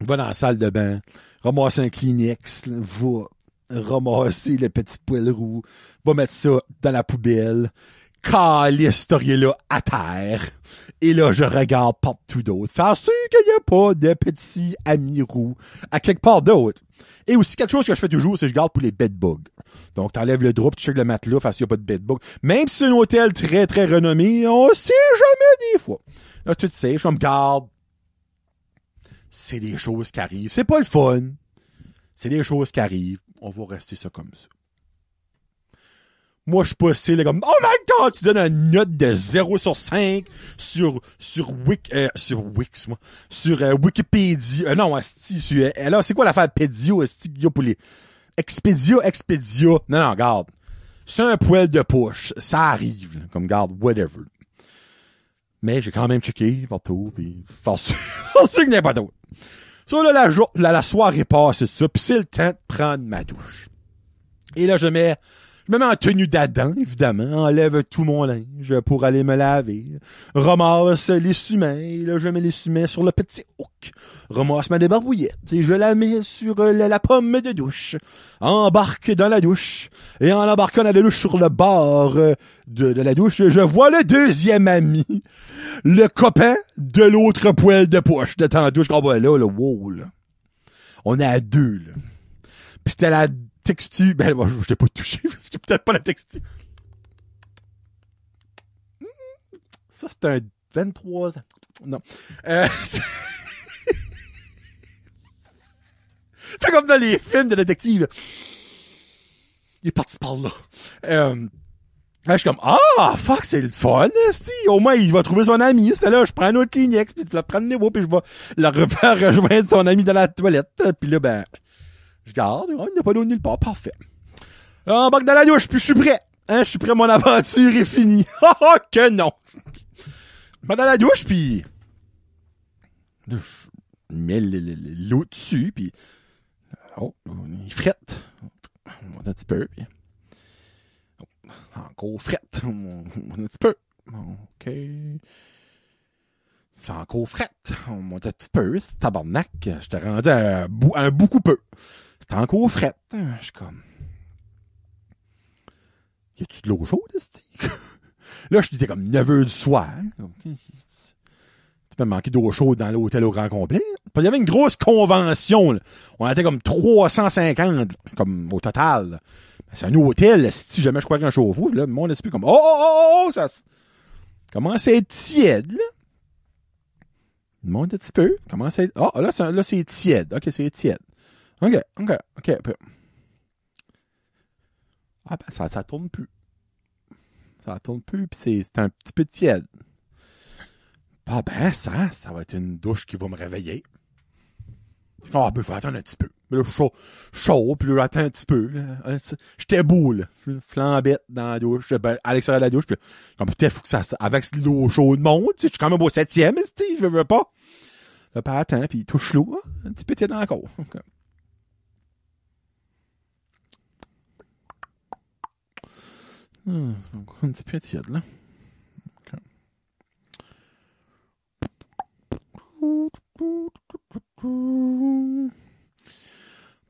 dans la salle de bain, ramasse un Kleenex, là, va ramasser le petit poil roux, va mettre ça dans la poubelle, calisse cet oreiller-là à terre. Et là, je regarde partout d'autre. Faire sûr qu'il n'y a pas de petits amis roux à quelque part d'autre. Et aussi, quelque chose que je fais toujours, c'est que je garde pour les bedbugs. Donc, t'enlèves le drap, tu checkes le matelas, parce qu'il n'y a pas de bedbug. Même si c'est un hôtel très, très renommé, on sait jamais des fois. Là, tu te sais, je me garde. C'est des choses qui arrivent. C'est pas le fun. C'est des choses qui arrivent. On va rester ça comme ça. Moi, je suis pas style comme, oh my god, tu donnes une note de 0 sur 5 sur Wikipédia. Non, asti, là, c'est quoi l'affaire Pédio, asti, pour les Expedia. Non, regarde. C'est un poil de push. Ça arrive, là, comme, garde, whatever. Mais j'ai quand même checké partout, pis faire sûr que n'est pas d'autre. Ça, là, la soirée passe, ça, pis c'est le temps de prendre ma douche. Et là, je me mets en tenue d'Adam, évidemment, enlève tout mon linge pour aller me laver, ramasse l'essuie-main, là, je mets l'essuie-main sur le petit hook, ramasse ma débarbouillette, et je la mets sur la pomme de douche, embarque dans la douche, et en embarquant dans la douche sur le bord de la douche, je vois le deuxième ami, le copain de l'autre poêle de poche de tantôt. Je comprends là, wow, là. On est à 2, là. Pis c'était la texture, ben, moi, je t'ai pas touché, parce que peut-être pas la texture. Ça, c'est un 23 ans. Non. C'est comme dans les films de détective. Il est parti par là. Je suis comme, fuck, c'est le fun, esti. Au moins, il va trouver son ami. C'était là, je prends un autre Kleenex, puis je la prends le niveau, puis je vais la refaire rejoindre son ami dans la toilette. Puis là, ben, je garde, il n'y a pas d'eau nulle part. Parfait. Là, on embarque dans la douche, puis je suis prêt. Je suis prêt, mon aventure est finie. Oh, que non. Je vais dans la douche, puis là, je mets l'eau dessus, puis il frette. Un petit peu, puis encore frette. Un petit peu. OK. Fait encore frette. On monte un petit peu. C'est tabarnak. J'étais rendu un beaucoup peu. C'était encore frette. Je suis comme, y a-tu de l'eau chaude, esti? Là, j'étais comme 9h du soir. Tu peux manquer d'eau chaude dans l'hôtel au grand complet. Parce qu'il y avait une grosse convention, là. On était comme 350, comme, au total. C'est un hôtel, si jamais je crois qu'un chauffe-eau, là, le monde est plus comme, ça commence à être tiède, là. Le monde un petit peu, commence à être, là, c'est tiède. OK, c'est tiède. OK. Ah, ben, ça tourne plus. Ça tourne plus, pis c'est un petit peu tiède. Ah, ben, ça va être une douche qui va me réveiller. Ben, je vais attendre un petit peu. Mais là, chaud, puis là, j'attends un petit peu, là. J'étais beau, là. Flambette dans la douche, à l'extérieur de la douche, puis comme peut-être faut que ça, avec l'eau chaude monte, tu sais, je suis quand même au 7e, tu sais, je veux pas. Là, puis attends, puis il touche l'eau, un petit peu tiède encore. Okay. Un petit peu tiède, là. Okay.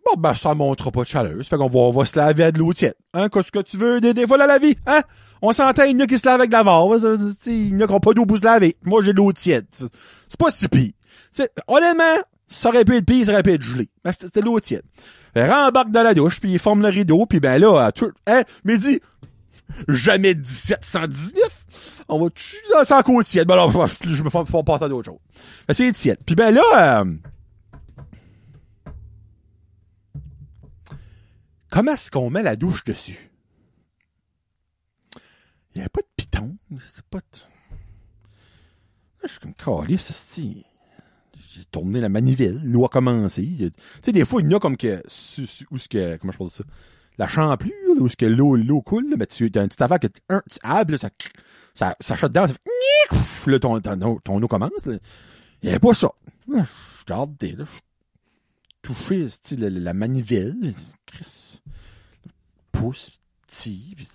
Bon, ben, ça montrera pas de chaleur. Ça fait qu'on va se laver à de l'eau tiède. Hein, qu'est-ce que tu veux? Des fois, la vie, hein? On s'entend, il y en a qui se lavent avec de la vase. Il y en a qui n'ont pas d'eau pour se laver. Moi, j'ai de l'eau tiède. C'est pas si pire. Honnêtement, ça aurait pu être pire, ça aurait pu être gelé. Mais c'était de l'eau tiède. Elle rembarque dans la douche, puis il forme le rideau, puis ben là, midi, jamais 1719. On va tuer dans sa côte tiède. Ben là, je me fais passer à d'autres choses. Ben, c'est tiède. Puis ben là, comment est-ce qu'on met la douche dessus? Il n'y avait pas de piton. C'est pas de... Je suis comme, calisse, c'est... J'ai tourné la manivelle. L'eau a commencé. Tu sais, des fois, il y en a comme que... Où est-ce que... Comment je pense ça? La champlure, où est-ce que l'eau coule, là, mais tu as une petite affaire que tu hables, ça shut down, ça fait... Là, ton eau commence. Là. Il n'y avait pas ça. Là, je regardais, là, je touchais la manivelle. Chris. Pouce petit, pis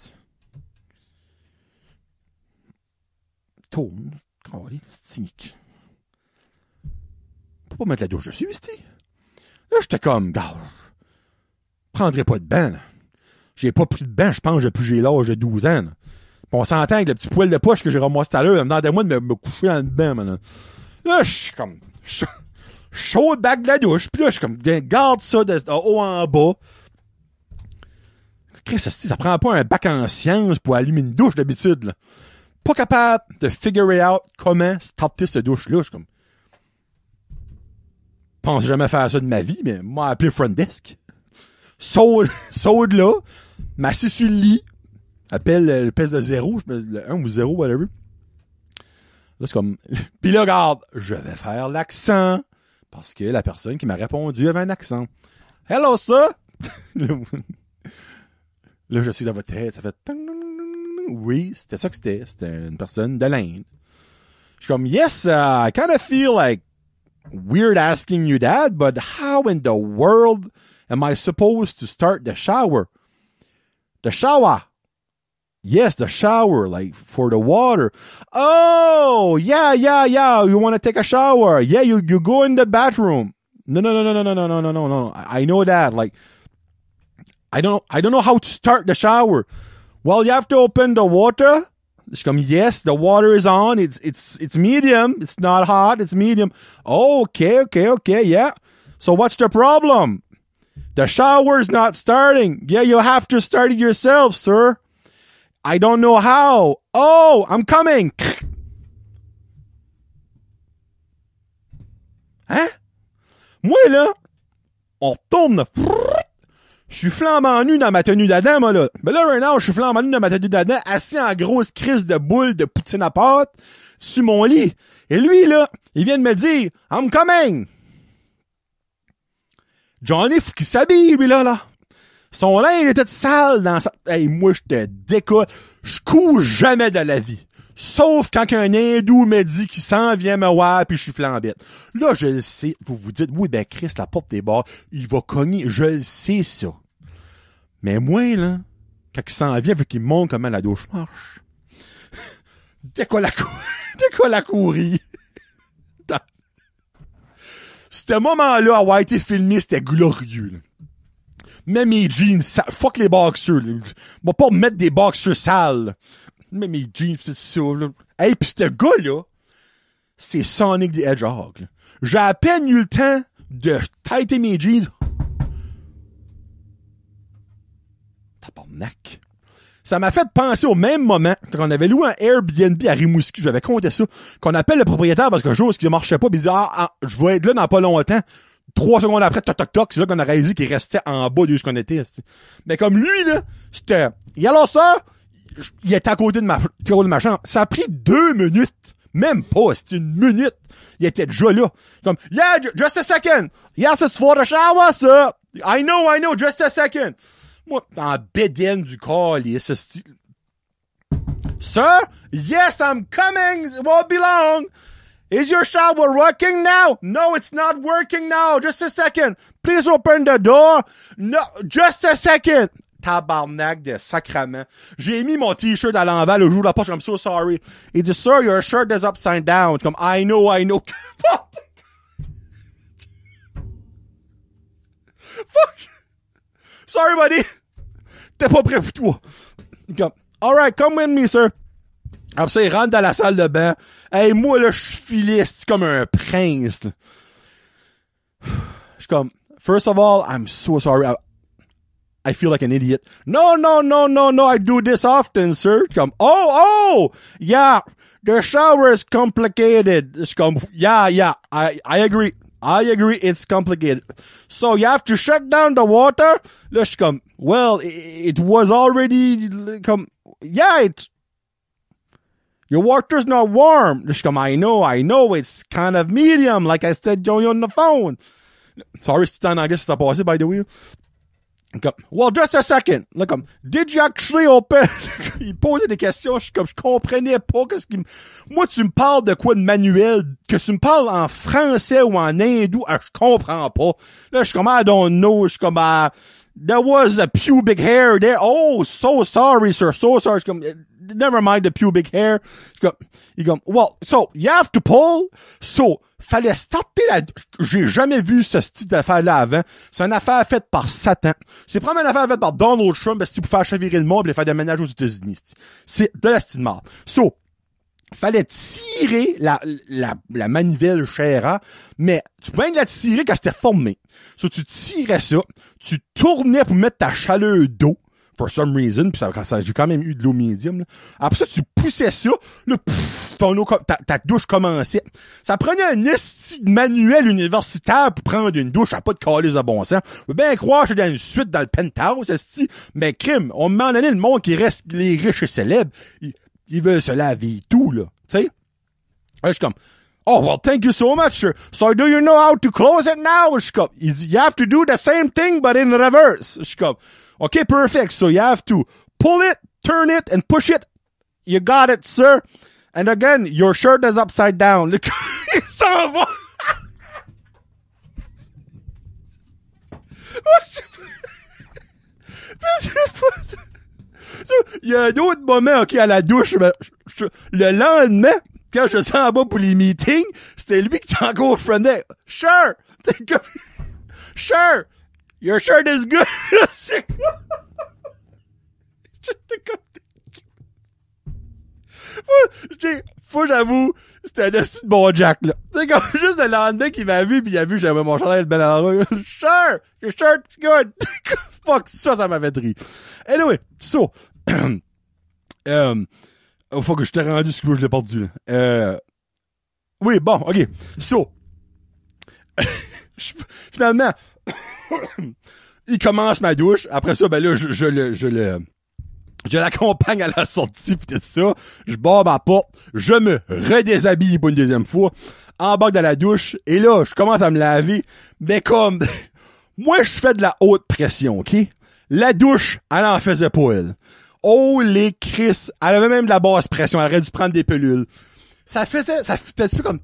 tourne, calé, stick. Faut pas mettre la douche dessus, c'ti. Là, j'étais comme, je prendrais pas de bain, là. J'ai pas pris de bain, je pense, depuis que j'ai l'âge de 12 ans, là. Pis on s'entend avec le petit poil de poche que j'ai ramassé tout à l'heure, elle me demandait moi de me coucher en dedans, maintenant. Là, je suis comme, chaud de bac de la douche, pis là, je suis comme, garde ça de haut en bas. Chris, ça prend pas un bac en sciences pour allumer une douche d'habitude, là. Pas capable de figure out comment starter cette douche-là. Je suis comme, pense jamais faire ça de ma vie, mais moi, appelé front desk. Saute là, m'assis sur le lit, appelle le pèse de 0, le 1 ou 0, whatever. Là, c'est comme... Puis là, regarde, je vais faire l'accent. Parce que la personne qui m'a répondu avait un accent. Hello, sir! Là, je suis dans votre tête, ça fait... Oui, c'était ça que c'était. C'était une personne de l'Inde. Je suis comme, yes, I kind of feel like weird asking you that, but how in the world am I supposed to start the shower? The shower. Yes, the shower, like for the water. Oh, yeah. You want to take a shower? Yeah, you go in the bathroom. No. I know that. Like, I don't know how to start the shower. Well, you have to open the water. She's comme, yes, the water is on. It's medium. It's not hot. It's medium. Oh, okay, yeah. So what's the problem? The shower's not starting. Yeah, you have to start it yourself, sir. I don't know how. Oh, I'm coming. Hein? Moi, là, on retourne. Je suis flambant nu dans ma tenue d'Adam, moi, là. Ben là, right now, je suis flambant nu dans ma tenue d'Adam, assis en grosse crise de boule de poutine à pâte, sur mon lit. Et lui, là, il vient de me dire, I'm coming. Johnny, faut qu'il s'habille, lui, là. Son linge était sale dans sa... Hey, moi, je te décolle. Je couche jamais de la vie. Sauf quand un hindou me dit qu'il s'en vient me voir puis je suis flambette. Là, je le sais. Vous vous dites, oui, ben, Chris, la porte des bars, il va cogner. Je le sais, ça. Mais moi, là, quand il s'en vient, vu qu'il me montre comment la douche marche, décolle à courir. Ce moment-là, avoir été filmé, c'était glorieux, là. Même mes jeans sales. Fuck les boxers, là. On va pas me mettre des boxers sales. Mais mes jeans, c'est ça, là. Hey, pis ce gars-là, c'est Sonic the Hedgehog, là. J'ai à peine eu le temps de tighter mes jeans. Tabarnak. Ça m'a fait penser au même moment quand on avait loué un Airbnb à Rimouski, j'avais compté ça, qu'on appelle le propriétaire parce que chose qui marchait pas, pis il dit, je vais être là dans pas longtemps. 3 secondes après, toc, c'est là qu'on a réalisé qu'il restait en bas de ce qu'on était. C'ti. Mais comme lui, là, c'était... Et alors ça, il était à côté de ma chambre. Ça a pris 2 minutes. Même pas, c'était 1 minute. Il était déjà là. Comme, yeah, just a second. Yes, it's for the shower, sir. I know, just a second. Moi, en bédaine du calice, c'ti. Sir, yes, I'm coming. It won't be long. Is your shower working now? No, it's not working now. Just a second. Please open the door. No, just a second. Tabarnak de sacrament. J'ai mis mon t-shirt à l'envers le jour de la poche. I'm so sorry. Il dit, sir, your shirt is upside down. Comme, I know. Fuck. Sorry, buddy. T'es pas prêt pour toi. Comme, alright, come with me, sir. Après ça, il rentre dans la salle de bain. Hey, moi, là, je suis filé, c'est comme un prince, là. Je suis comme, first of all, I'm so sorry. I feel like an idiot. No, I do this often, sir. Comme, oh, yeah, the shower is complicated. It's comme, yeah, I agree, it's complicated. So you have to shut down the water? Là, je suis comme, well, it was already, comme, yeah, your water's not warm. Je suis comme, I know, it's kind of medium, like I said on the phone. Sorry, c'est en anglais si ça passait, by the way. Comme, well, just a second. Là, comme, did you actually open? Il posait des questions, je comprenais pas qu'est-ce qu'il Moi, tu me parles de quoi de manuel? Que tu me parles en français ou en hindou, je comprends pas. Là, je suis comme, I don't know. Je suis comme, there was a pubic hair there. Oh, so sorry, sir. So sorry. Je suis comme, never mind the pubic hair. Il comme, well, so, you have to pull. So, fallait starter j'ai jamais vu ce style d'affaire-là avant. C'est une affaire faite par Satan. C'est probablement une affaire faite par Donald Trump, parce qu'il pour faire chavirer le monde et faire des ménages aux États-Unis. C'est de la style marde. So, fallait tirer la manivelle Shera, mais tu pouvais la tirer quand c'était formé. So, tu tirais ça, tu tournais pour mettre ta chaleur d'eau, For some reason, pis j'ai quand même eu de l'eau médium, là. Après ça, tu poussais ça, là, ton eau, ta douche commençait. Ça prenait un esti de manuel universitaire pour prendre une douche, à pas de calice de bon sens. Je veux bien croire que j'ai dans une suite dans le penthouse, esti, mais crime, on m'a donné le monde qui reste, les riches et célèbres, ils veulent se laver et tout, là, tu sais. Là, je suis comme, oh, well, thank you so much, sir. So do you know how to close it now? Je suis comme, you have to do the same thing, but in reverse. Je suis comme, okay, perfect. So you have to pull it, turn it, and push it. You got it, sir. And again, your shirt is upside down. Il s'en va. Il y a un autre moment, ok, à la douche, mais le lendemain, quand je suis en bas pour les meetings, c'était lui qui était encore friendly. Sure! Sure! Your shirt is good! Faut j'avoue, c'était un esti de bon Jack, là. Tu sais, comme juste le lendemain qu'il m'a vu pis il a vu que j'avais mon chandail de Ben Arroyo. Sure! Your shirt's good! Fuck, ça m'avait ri. Anyway, so, faut que je t'ai rendu ce que je l'ai perdu, là. Oui, bon, ok. So, finalement, il commence ma douche. Après ça, ben là, je l'accompagne à la sortie pis tout ça. Je barre ma porte. Je me redéshabille pour une deuxième fois. Embarque dans la douche. Et là, je commence à me laver. Mais comme, moi, je fais de la haute pression, ok? La douche, elle en faisait pas, elle. Oh, les Chris. Elle avait même de la basse pression. Elle aurait dû prendre des pilules. Ça faisait un petit peu comme...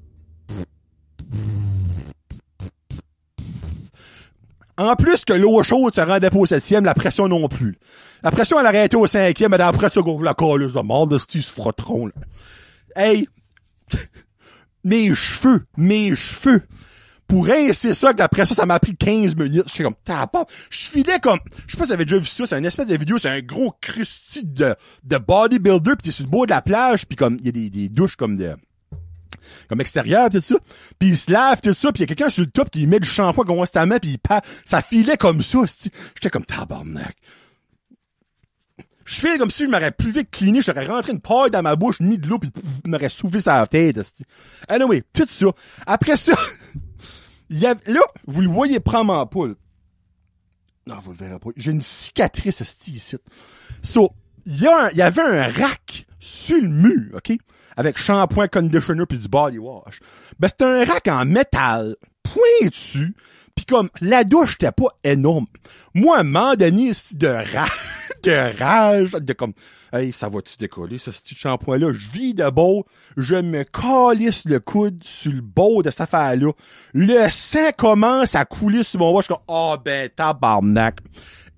En plus que l'eau chaude se rendait pas au 7e, la pression non plus. La pression, elle aurait été au 5e, mais après ça, la calisse de mort de ce frotteron, là. Hey! Mes cheveux! Pour rincer ça, que après ça m'a pris 15 minutes. J'étais comme, tapant. Je filais comme, je sais pas si vous avez déjà vu ça, c'est une espèce de vidéo, c'est un gros Christy de bodybuilder, pis t'es sur le bord de la plage, pis comme, il y a des douches comme extérieures, tout ça. Pis il se lave, tout ça, pis il y a quelqu'un sur le top qui met du shampoing constamment, pis ça filait comme ça, j'étais comme, tabarnak. Je fais comme si je m'aurais plus vite cleané, j'aurais rentré une paille dans ma bouche, mis de l'eau, pis m'aurais soulevé sa tête, Anyway, tout ça. Après ça, là, vous le voyez probablement pas, là. Non, vous le verrez pas. J'ai une cicatrice, ici. So, il y avait un rack sur le mur, ok? Avec shampoing, conditioner pis du body wash. Ben, c'était un rack en métal, pointu, pis comme, la douche était pas énorme. Moi, à un moment donné, de rage, de comme, hey, ça va-tu décoller, ce petit shampoing-là? Je vis de beau, je me calisse le coude sur le bord de cette affaire-là. Le sang commence à couler sur mon bras, je suis comme, oh ben, tabarnak.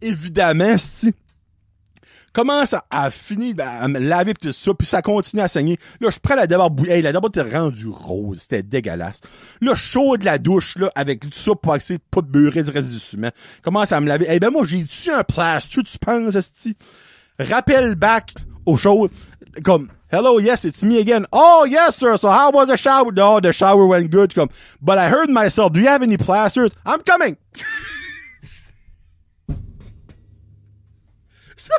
Évidemment, commence à finir, à me laver pis tout ça, puis ça continue à saigner. Là, je prends la débarbouille. Hey, la débarbouille était rendue rose. C'était dégueulasse. Là, chaud de la douche, là, avec tout ça pour essayer de pas de beurrer du reste du ciment. Commence à me laver. Hey, ben moi, j'ai-tu un plaster, tu penses, esti? Rappel back au show. Comme, hello, yes, it's me again. Oh, yes, sir. So how was the shower? No, the shower went good. Comme, but I heard myself. Do you have any plasters? I'm coming. So,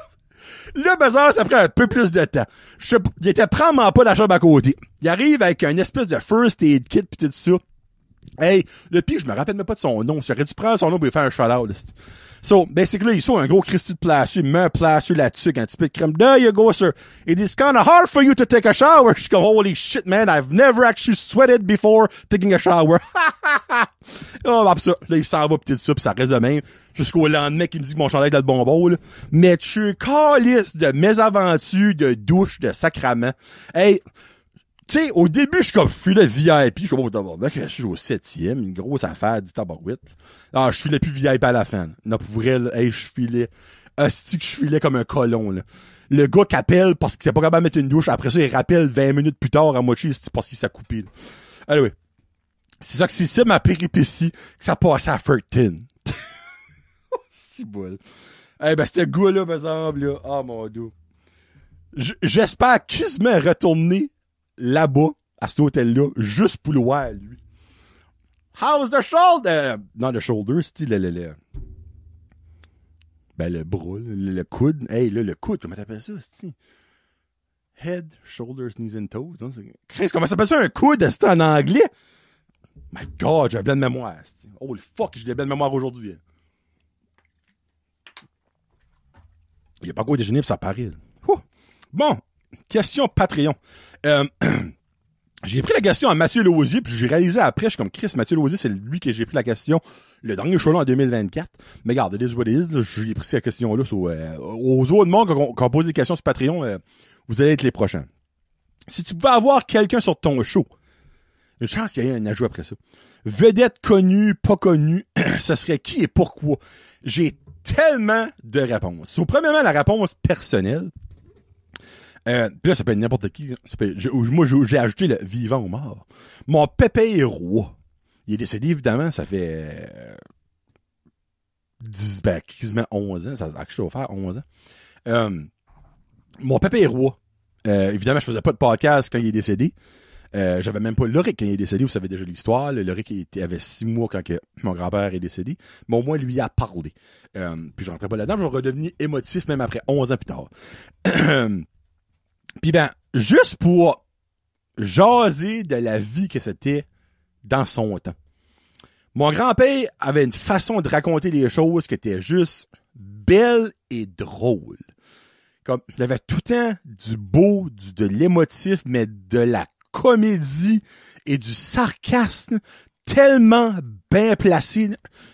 là, bizarre, ça prend un peu plus de temps. Il était probablement pas dans la chambre à côté. Il arrive avec un espèce de first aid kit pis tout ça. Hey, le pire, je me rappelle même pas de son nom. J'aurais dû prendre son nom pour lui faire un shout-out. So, basically, il sort un gros Christy de plaster, il met un plaster là-dessus avec un petit peu de crème. There you go, sir. It is kinda hard for you to take a shower. Je suis comme, holy shit, man, I've never actually sweated before taking a shower. Oh, pis ça, là, il s'en va pis tout ça, pis ça reste de même. Jusqu'au lendemain qu'il me dit que mon chandail est dans le bon bol, là. Mais tu calisses de mésaventures, de douche, de sacrament. Hey, tu sais, au début, je suis le VIP, je suis comme, oh, tabarnak, je suis au 7e, une grosse affaire du tabarouette. Ah, je filais plus VIP à la fin. Non, pour vrai, là, hey, je filais, hostie que je filais comme un colon, là. Le gars qui appelle parce qu'il était pas capable de mettre une douche, après ça, il rappelle 20 minutes plus tard à moitié, c'est parce qu'il s'est coupé, là. Anyway. C'est ça que c'est ça, ma péripétie, que ça passait à 13. Si boule. Eh ben, ce gars-là, par exemple, là, oh mon dieu. J'espère qu'il se met à retourner là-bas, à cet hôtel-là, juste pour le voir, lui. How's the shoulder? Non, le shoulder, c'est le Ben, le bras, le coude. Hey, là, le coude, comment t'appelles ça, c'ti? Head, shoulders, knees and toes. Hein? Chris, comment ça s'appelle ça un coude, c'est en anglais? My God, j'ai un blanc de mémoire, c'ti. Holy fuck, j'ai des blancs de mémoire aujourd'hui. Hein. Il a pas quoi déjeuner pis ça paraît. Bon, question Patreon. J'ai pris la question à Mathieu Lausier, puis j'ai réalisé après, je suis comme Chris, Mathieu Lausier, c'est lui que j'ai pris la question le dernier show là en 2024. Mais regarde, it is what it is. J'ai pris cette question-là aux autres monde qui ont posé des questions sur Patreon, vous allez être les prochains. Si tu pouvais avoir quelqu'un sur ton show, une chance qu'il y ait un ajout après ça. Vedette connue, pas connue, ça serait qui et pourquoi? J'ai tellement de réponses. So, premièrement, la réponse personnelle. Puis là, ça peut être n'importe qui. Moi, j'ai ajouté le vivant ou mort. Mon pépé est roi. Il est décédé, évidemment, ça fait quasiment 11 ans. Ça a faire 11 ans. Mon pépé est roi. Évidemment, je faisais pas de podcast quand il est décédé. J'avais même pas Loric quand il est décédé. Vous savez déjà l'histoire. Loric avait 6 mois quand mon grand-père est décédé. Mais au moins, lui a parlé. Puis je rentrais pas là-dedans. Je vais redevenir émotif même après 11 ans plus tard. Puis ben, juste pour jaser de la vie que c'était dans son temps. Mon grand-père avait une façon de raconter les choses qui était juste belle et drôle. Comme, il avait tout le temps du beau, de l'émotif, mais de la comédie et du sarcasme tellement bien placé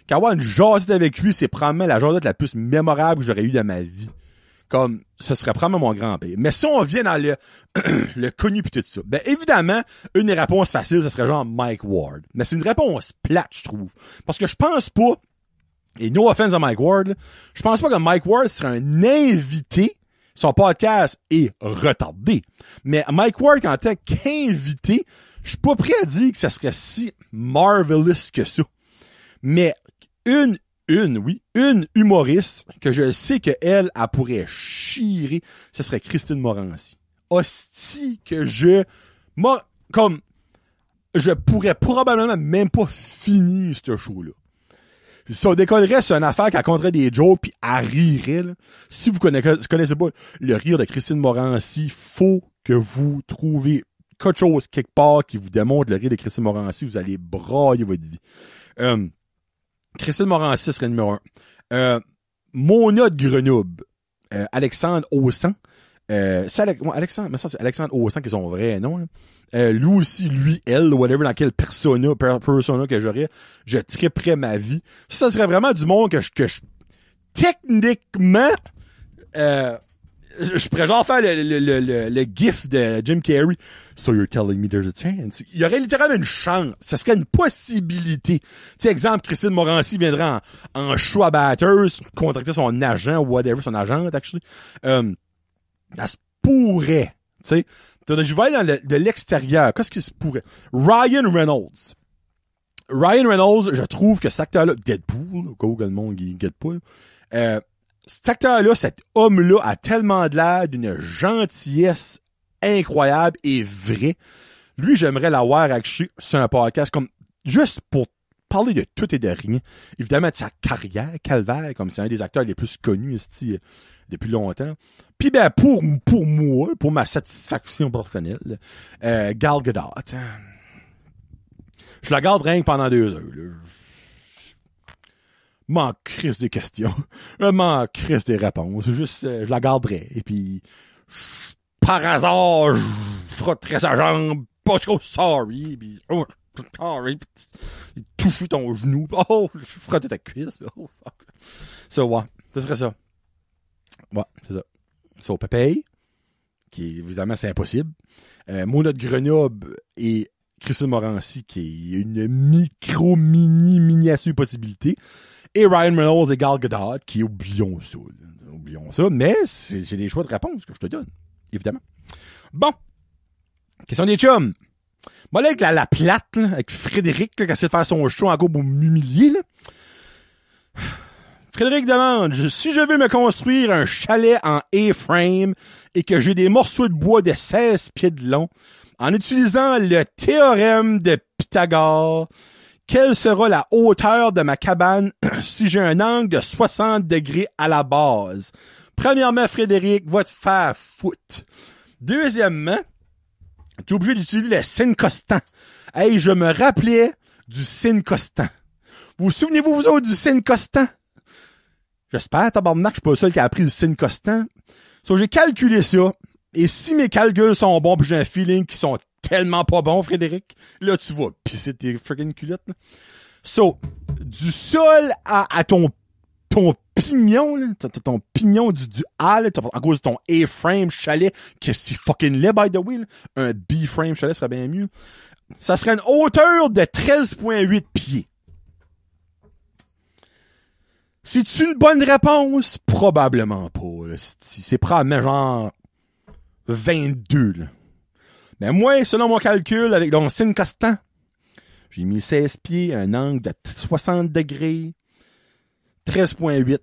qu'avoir une jasette avec lui, c'est probablement la jasette la plus mémorable que j'aurais eue dans ma vie. Comme, ce serait probablement mon grand-père. Mais si on vient dans le connu pis tout ça, ben évidemment, une des réponses faciles, ce serait genre Mike Ward. Mais c'est une réponse plate, je trouve. Parce que je pense pas, et no offense à Mike Ward, je pense pas que Mike Ward serait un invité. Son podcast est retardé. Mais Mike Ward, en tant qu'invité, je suis pas prêt à dire que ça serait si marvelous que ça. Mais une humoriste que je sais qu'elle pourrait chirer, ce serait Christine Morancy. Hostie que je pourrais probablement même pas finir ce show-là. Si on décollerait sur une affaire qui raconterait des jokes pis elle rirait, là. Si vous connaissez pas le rire de Christine Morancy, faut que vous trouviez quelque chose quelque part qui vous démontre le rire de Christine Morancy, vous allez brailler votre vie. Christine Morancy serait numéro 1. Mona de Grenoble. Alexandre Aussan. C'est Alexandre Aussan qui est son vrai nom. Lui aussi, elle, whatever, dans quel persona que j'aurais, je triperais ma vie. Ça serait vraiment du monde que je techniquement, je pourrais genre faire le gif de Jim Carrey. So you're telling me there's a chance. Il y aurait littéralement une chance. Ça serait une possibilité. Tu sais, exemple, Christine Morancy viendrait en choix batteuse, contracter son agent, whatever, son agente, actually. Ça se pourrait. Tu sais. Je vais aller de l'extérieur. Qu'est-ce qui se pourrait? Ryan Reynolds. Ryan Reynolds, je trouve que cet acteur-là, Deadpool, au cas où le monde il guette pas, cet acteur-là, cet homme-là a tellement de l'air d'une gentillesse incroyable et vraie. Lui, j'aimerais l'avoir axé sur un podcast comme juste pour parler de tout et de rien. Évidemment, de sa carrière, calvaire, comme c'est un des acteurs les plus connus ici depuis longtemps. Puis ben pour moi, pour ma satisfaction personnelle, Gal Gadot. Je la garde rien que pendant 2 heures. Là. M'en crisse des questions. M'en crisse des réponses. Juste, je la garderai. Et puis, par hasard, je frotterais sa jambe. Pas trop sorry. Puis, oh, sorry. Toucher ton genou. Oh, je frottais ta cuisse. Oh, fuck. Ça, ouais. Ce serait ça. Ouais, c'est ça. So, Pépé, qui, évidemment, c'est impossible. Mona de Grenoble et Christine Morancy, qui est une miniature possibilité. Et Ryan Reynolds et Gal Gadot, qui, oublions ça, mais c'est des choix de réponse que je te donne, évidemment. Bon. Question des chums. Moi, là, avec la plate, là, avec Frédéric, là, qui essaie de faire son show encore pour m'humilier, là. Frédéric demande, si je veux me construire un chalet en A-frame et que j'ai des morceaux de bois de 16 pieds de long, en utilisant le théorème de Pythagore, Quelle sera la hauteur de ma cabane si j'ai un angle de 60 degrés à la base? Premièrement, Frédéric, va te faire foutre. Deuxièmement, tu es obligé d'utiliser le syncostant. Hey, je me rappelais du syncostant. Vous souvenez-vous, vous autres, du syncostant? J'espère, tabarnak, je suis pas le seul qui a appris le syncostant. So, j'ai calculé ça. Et si mes calculs sont bons pis j'ai un feeling qu'ils sont tellement pas bons, Frédéric, là, tu vas pisser tes freaking culottes, là. So, du sol à ton pignon, là, ton pignon du A, là, à cause de ton A-frame chalet, que c'est fucking laid, by the way, là. Un B-frame chalet serait bien mieux. Ça serait une hauteur de 13,8 pieds. C'est-tu une bonne réponse? Probablement pas, là. C'est probablement genre 22, là. Mais moi, selon mon calcul, avec mon syncostant, j'ai mis 16 pieds, un angle de 60 degrés, 13,8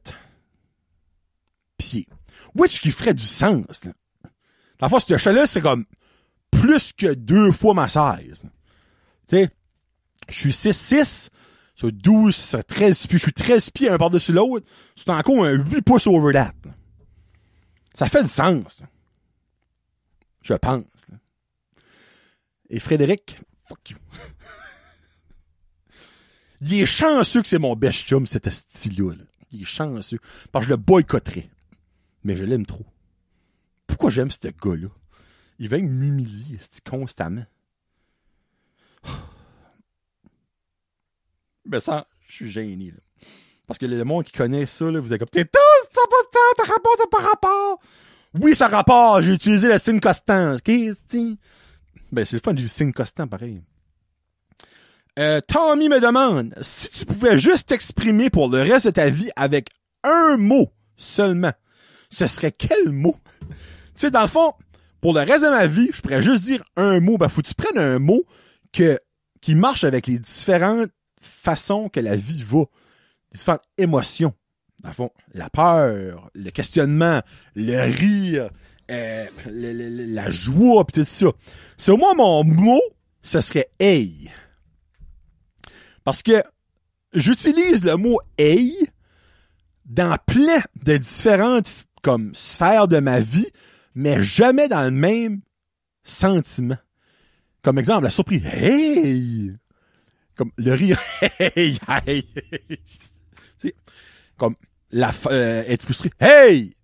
pieds. Which qui ferait du sens, là. Dans le fond, ce chalet, c'est comme plus que 2 fois ma size. Tu sais, je suis 6'6", sur 12, sur 13 pieds, je suis 13 pieds un par-dessus l'autre, c'est encore un 8 pouces over that. Là. Ça fait du sens. Là. Je pense. Là. Et Frédéric, fuck you. Il est chanceux que c'est mon best chum, cet style-là. Là. Il est chanceux. Parce que je le boycotterais. Mais je l'aime trop. Pourquoi j'aime ce gars-là? Il vient m'humilier constamment. Mais ça, je suis gêné. Là. Parce que le monde qui connaît ça, là, vous êtes comme, t'es tous, ça n'a pas de temps, t'as rapport, t'as pas rapport. Oui, ça rapporte, j'ai utilisé le syncostant. OK, ben, c'est le fun du syncostant, pareil. Tommy me demande, si tu pouvais juste t'exprimer pour le reste de ta vie avec un mot seulement, ce serait quel mot? Tu sais, dans le fond, pour le reste de ma vie, je pourrais juste dire un mot. Ben, faut que tu prennes un mot qui marche avec les différentes façons que la vie va. Les différentes émotions. Dans le fond, la peur, le questionnement, le rire, la joie, pis tout ça. Sur moi, mon mot, ce serait « hey ». Parce que j'utilise le mot « hey » dans plein de différentes comme sphères de ma vie, mais jamais dans le même sentiment. Comme exemple, la surprise « hey ». Comme le rire « hey, hey ». Tu sais, comme être frustré. Hey!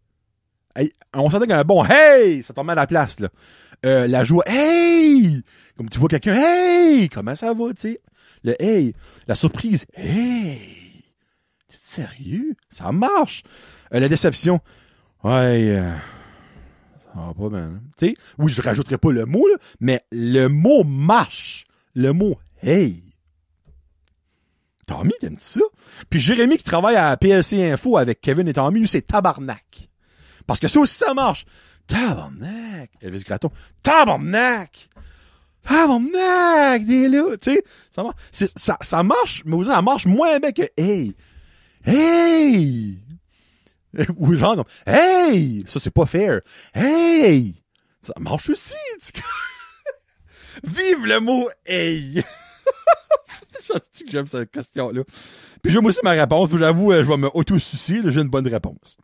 Hey! On s'entend qu'un bon hey! Ça tombe à la place, là. La joie. Hey! Comme tu vois quelqu'un. Hey! Comment ça va, tu sais? Le hey. La surprise. Hey! T'es sérieux? Ça marche. La déception. Ouais, ça va pas bien. Hein? Tu sais? Oui, je rajouterai pas le mot, là, mais le mot marche. Le mot hey. Tommy, t'aimes ça? Puis Jérémy qui travaille à PLC Info avec Kevin et Tommy, lui, c'est tabarnak. Parce que ça aussi, ça marche. Tabarnak. Elvis Gratton. Tabarnak. Tabarnak. Des là. Tu sais, ça marche. Ça marche, mais aussi, ça marche moins bien que hey. Hey. Ou genre comme hey. Ça, c'est pas fair. Hey. Ça marche aussi. Vive le mot hey. Je sais que j'aime cette question-là. Puis j'aime aussi ma réponse. J'avoue, je vais me auto-suicider. J'ai une bonne réponse.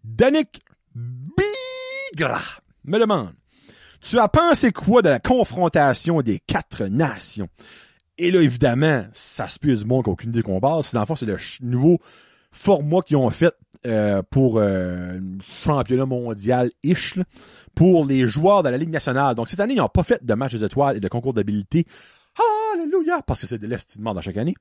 Danick Bigra me demande, tu as pensé quoi de la confrontation des 4 nations? Et là, évidemment, ça se peut du monde qu'aucune idée qu'on parle. C'est dans le fond, c'est le nouveau format qu'ils ont fait pour championnat mondial-ish là, pour les joueurs de la Ligue nationale. Donc, cette année, ils n'ont pas fait de match des étoiles et de concours d'habilité. Alléluia! Parce que c'est de l'estimement dans chaque année.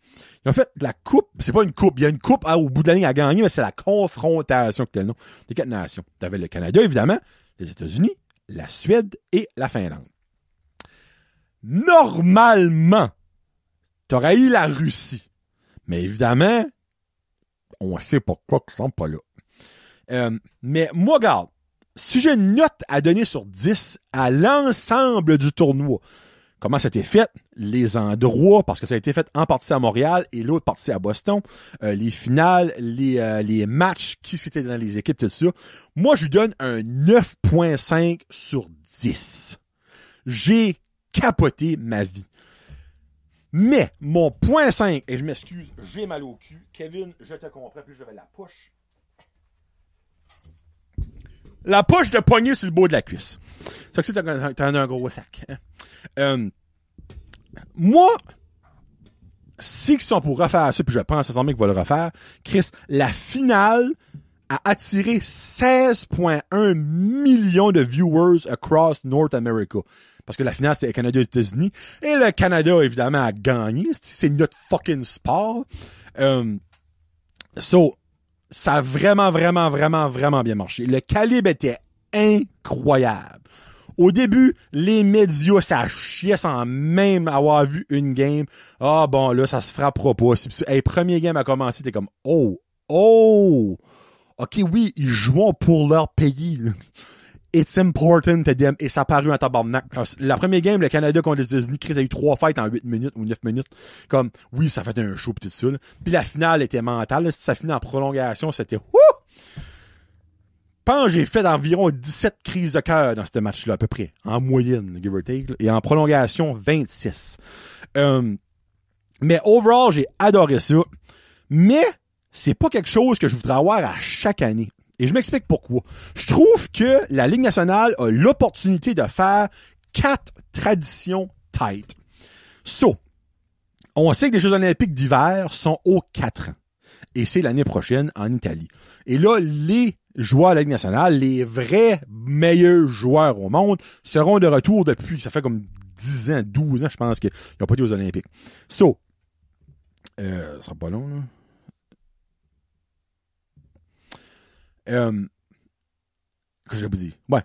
Ils ont fait la coupe. C'est pas une coupe. Il y a une coupe au bout de l'année à gagner, mais c'est la confrontation, que tel nom, des 4 nations. T'avais le Canada, évidemment, les États-Unis, la Suède et la Finlande. Normalement, t'aurais eu la Russie. Mais évidemment, on sait pourquoi ils sont pas là. Mais moi, regarde, si j'ai une note à donner sur 10 à l'ensemble du tournoi, comment ça a été fait, les endroits, parce que ça a été fait en partie à Montréal et l'autre partie à Boston, les finales, les matchs, qui c'était dans les équipes, tout ça, moi, je lui donne un 9.5 sur 10. J'ai capoté ma vie. Mais, mon point 5, et je m'excuse, j'ai mal au cul. Kevin, je te comprends, puis j'avais la push. La push de poignée sur le bas de la cuisse. C'est que t'en as un gros sac. Moi, si ils sont pour refaire ça, puis je pense sincèrement qu'ils vont le refaire, Chris, la finale a attiré 16,1 millions de viewers across North America. Parce que la finale, c'était Canada et États-Unis. Et le Canada, évidemment, a gagné. C'est notre fucking sport. Ça a vraiment bien marché. Le calibre était incroyable. Au début, les médias, ça chiait sans même avoir vu une game. Ah bon, là, ça se frappera pas. Hey, premier game a commencé, t'es comme, oh. OK, oui, ils jouent pour leur pays. Là. It's important to them. Et ça a paru en tabarnak. La première game, le Canada contre les États-Unis, Chris a eu 3 fights en 8 minutes ou 9 minutes. Comme, oui, ça fait un show pis tout ça. Là. Puis la finale était mentale. Là. Si ça finit en prolongation, c'était pense que j'ai fait environ 17 crises de cœur dans ce match-là, à peu près. En moyenne, give or take. Là. Et en prolongation, 26. Mais overall, j'ai adoré ça. Mais c'est pas quelque chose que je voudrais avoir à chaque année. Et je m'explique pourquoi. Je trouve que la Ligue nationale a l'opportunité de faire 4 traditions tight. On sait que les Jeux olympiques d'hiver sont aux 4 ans. Et c'est l'année prochaine en Italie. Et là, les joueurs de la Ligue nationale, les vrais meilleurs joueurs au monde, seront de retour depuis, ça fait comme 10 ans, 12 ans, je pense qu'ils n'ont pas été aux Olympiques. Ça sera pas long, là. Que je vous dis. Ouais,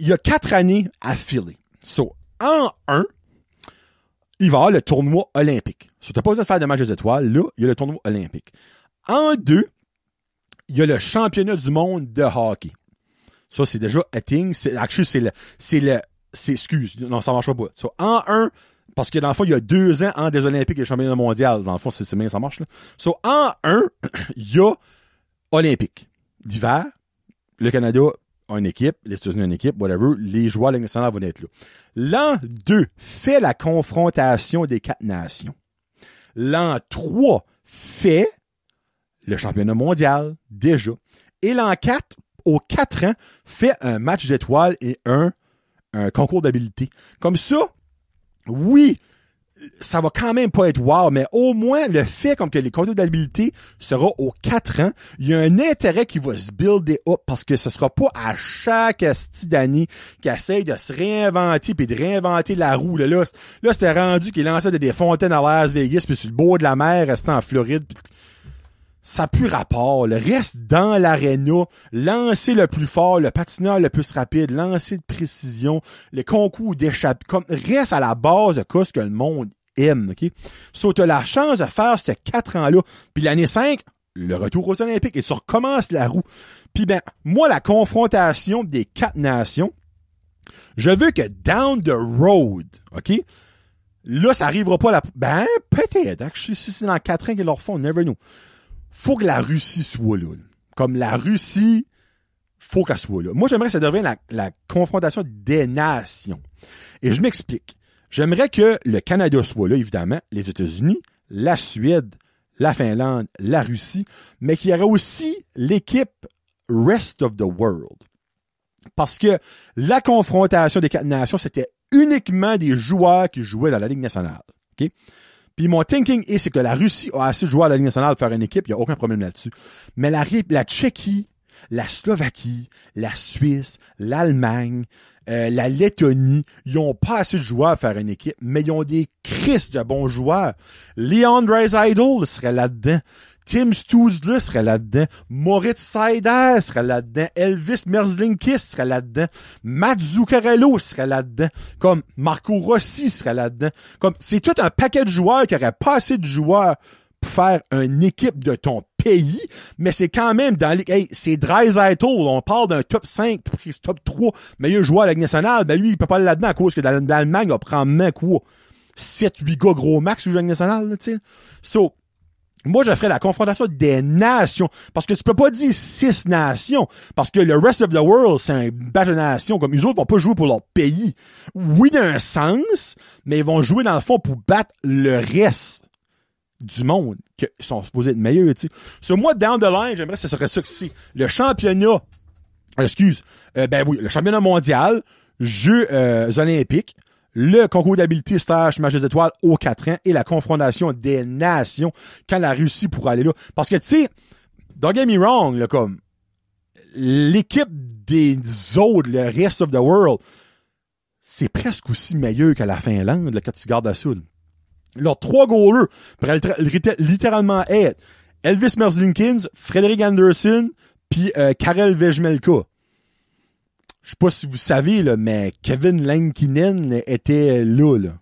il y a 4 années à Philly. En 1, il va y avoir le tournoi olympique. T'as pas besoin de faire de match des étoiles. Là, il y a le tournoi olympique. En 2, il y a le championnat du monde de hockey. Ça, c'est déjà a thing. Excuse, non, ça marchera pas. En 1, parce que dans le fond, il y a 2 ans entre les Olympiques et le championnat mondial. Dans le fond, c'est bien ça marche, là. En 1, il y a olympique. D'hiver, le Canada a une équipe, les États-Unis ont une équipe, whatever, les joueurs de la Ligue nationale vont être là. L'an 2 fait la confrontation des 4 nations. L'an 3 fait le championnat mondial, déjà. Et l'an 4, aux 4 ans, fait un match d'étoiles et un concours d'habileté. Comme ça, oui, ça va quand même pas être wow, mais au moins, le fait comme que les concours d'habileté sera aux 4 ans, il y a un intérêt qui va se builder up parce que ce sera pas à chaque asti d'année qui essaye de se réinventer puis de réinventer la roue. Là c'était rendu qu'il lançait des fontaines à Las Vegas puis sur le bord de la mer, restant en Floride. Pis ça n'a plus rapport. Le reste dans l'aréna, lancer le plus fort, le patineur le plus rapide, lancer de précision, les concours d'échappée, comme reste à la base de ce que le monde aime, OK? T'as la chance de faire ces 4 ans-là. Puis l'année 5, le retour aux Olympiques, et tu recommences la roue. Puis moi, la confrontation des 4 nations, je veux que down the road, OK? Là, ça arrivera pas peut-être. Si c'est dans 4 ans qu'ils leur font, never know. Faut que la Russie soit là. Comme la Russie, faut qu'elle soit là. Moi, j'aimerais que ça devienne la confrontation des nations. Et je m'explique. J'aimerais que le Canada soit là, évidemment, les États-Unis, la Suède, la Finlande, la Russie, mais qu'il y aurait aussi l'équipe Rest of the World. Parce que la confrontation des 4 nations, c'était uniquement des joueurs qui jouaient dans la Ligue nationale. OK? Puis mon thinking c'est que la Russie a assez de joueurs à la Ligue nationale pour faire une équipe, il n'y a aucun problème là-dessus. Mais la Tchéquie, la Slovaquie, la Suisse, l'Allemagne, la Lettonie, ils ont pas assez de joueurs à faire une équipe, mais ils ont des crises de bons joueurs. Leon Draisaitl serait là-dedans. Tim Stützle serait là-dedans. Moritz Seider serait là-dedans. Elvis Merzlinkis serait là-dedans. Matt Zuccarello serait là-dedans. Comme Marco Rossi serait là-dedans. Comme c'est tout un paquet de joueurs qui n'auraient pas assez de joueurs pour faire une équipe de ton pays, mais c'est quand même dans les... Hey, c'est Draisaitl, on parle d'un top 5, top 3 meilleur joueur à la Ligue nationale, lui, il peut pas aller là-dedans à cause que dans l'Allemagne, il va prendre quoi? 7-8 gars gros max sur la Ligue nationale, tu sais. Moi, je ferais la confrontation des nations. Parce que tu peux pas dire 6 nations. Parce que le rest of the world, c'est un batch de nations. Comme, eux autres vont pas jouer pour leur pays. Oui, d'un sens, mais ils vont jouer dans le fond pour battre le reste du monde qui sont supposés être meilleurs, tu sais. Sur moi, down the line, j'aimerais que ce serait ça aussi. Le championnat, le championnat mondial, Jeux olympiques, le concours d'habileté / match des étoiles aux 4 ans et la confrontation des nations quand la Russie pourra aller là. Parce que, tu sais, don't get me wrong, là, comme, l'équipe des autres, le rest of the world, c'est presque aussi meilleur que la Finlande, là, quand tu gardes à ça. Leurs 3 goalers pourraient littéralement être Elvis Merzlikins, Frederick Anderson, puis Karel Vejmelka. Je sais pas si vous savez, là, mais Kevin Lankinen était là.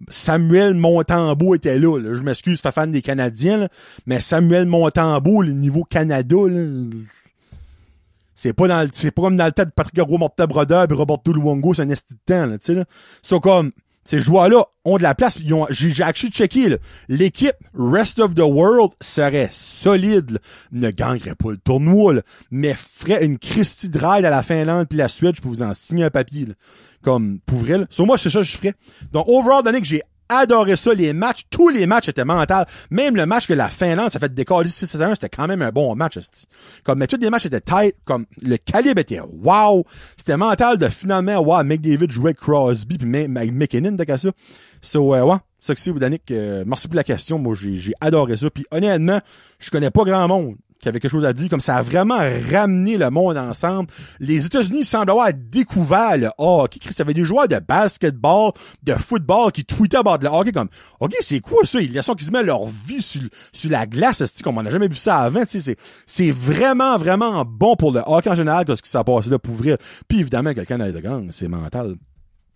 Samuel Montembeault était là. Je m'excuse, c'est fan des Canadiens, là, mais Samuel Montembeault, le niveau Canada, là, c'est pas comme dans le temps de Patrick Roy-Morta-Brodeur et Roberto Luongo, c'est un esti de temps, là, tu sais, là. C'est comme, ces joueurs-là ont de la place. J'ai actually checké, là. L'équipe Rest of the World serait solide, là. Ne gagnerait pas le tournoi, là, mais ferait une Christie de ride à la Finlande puis la Suède, je peux vous en signer un papier, là. Comme, pour vrai, là. Sur moi, c'est ça que je ferais. Donc, overall, donné que j'ai adoré ça, les matchs, tous les matchs étaient mentaux. Même le match que la Finlande s'est fait décoller 6-1, c'était quand même un bon match. Comme, mais tous les matchs étaient tight, comme, le calibre était wow. C'était mental de finalement, wow, McDavid jouait avec Crosby pis McKinnon, t'as qu'à ça. Ouais, ça que c'est, Danick, merci pour la question. Moi, j'ai adoré ça. Puis honnêtement, je connais pas grand monde qui avait quelque chose à dire, comme ça a vraiment ramené le monde ensemble. Les États-Unis semblent avoir découvert le hockey. Il y avait des joueurs de basketball, de football qui tweetaient about le hockey comme, OK, c'est quoi ça? Ils laissent quasiment leur vie sur la glace, comme on n'a jamais vu ça avant, tu sais. C'est vraiment, vraiment bon pour le hockey en général, ce qui s'est passé là pour ouvrir. Puis évidemment, quelqu'un a de gang, c'est mental.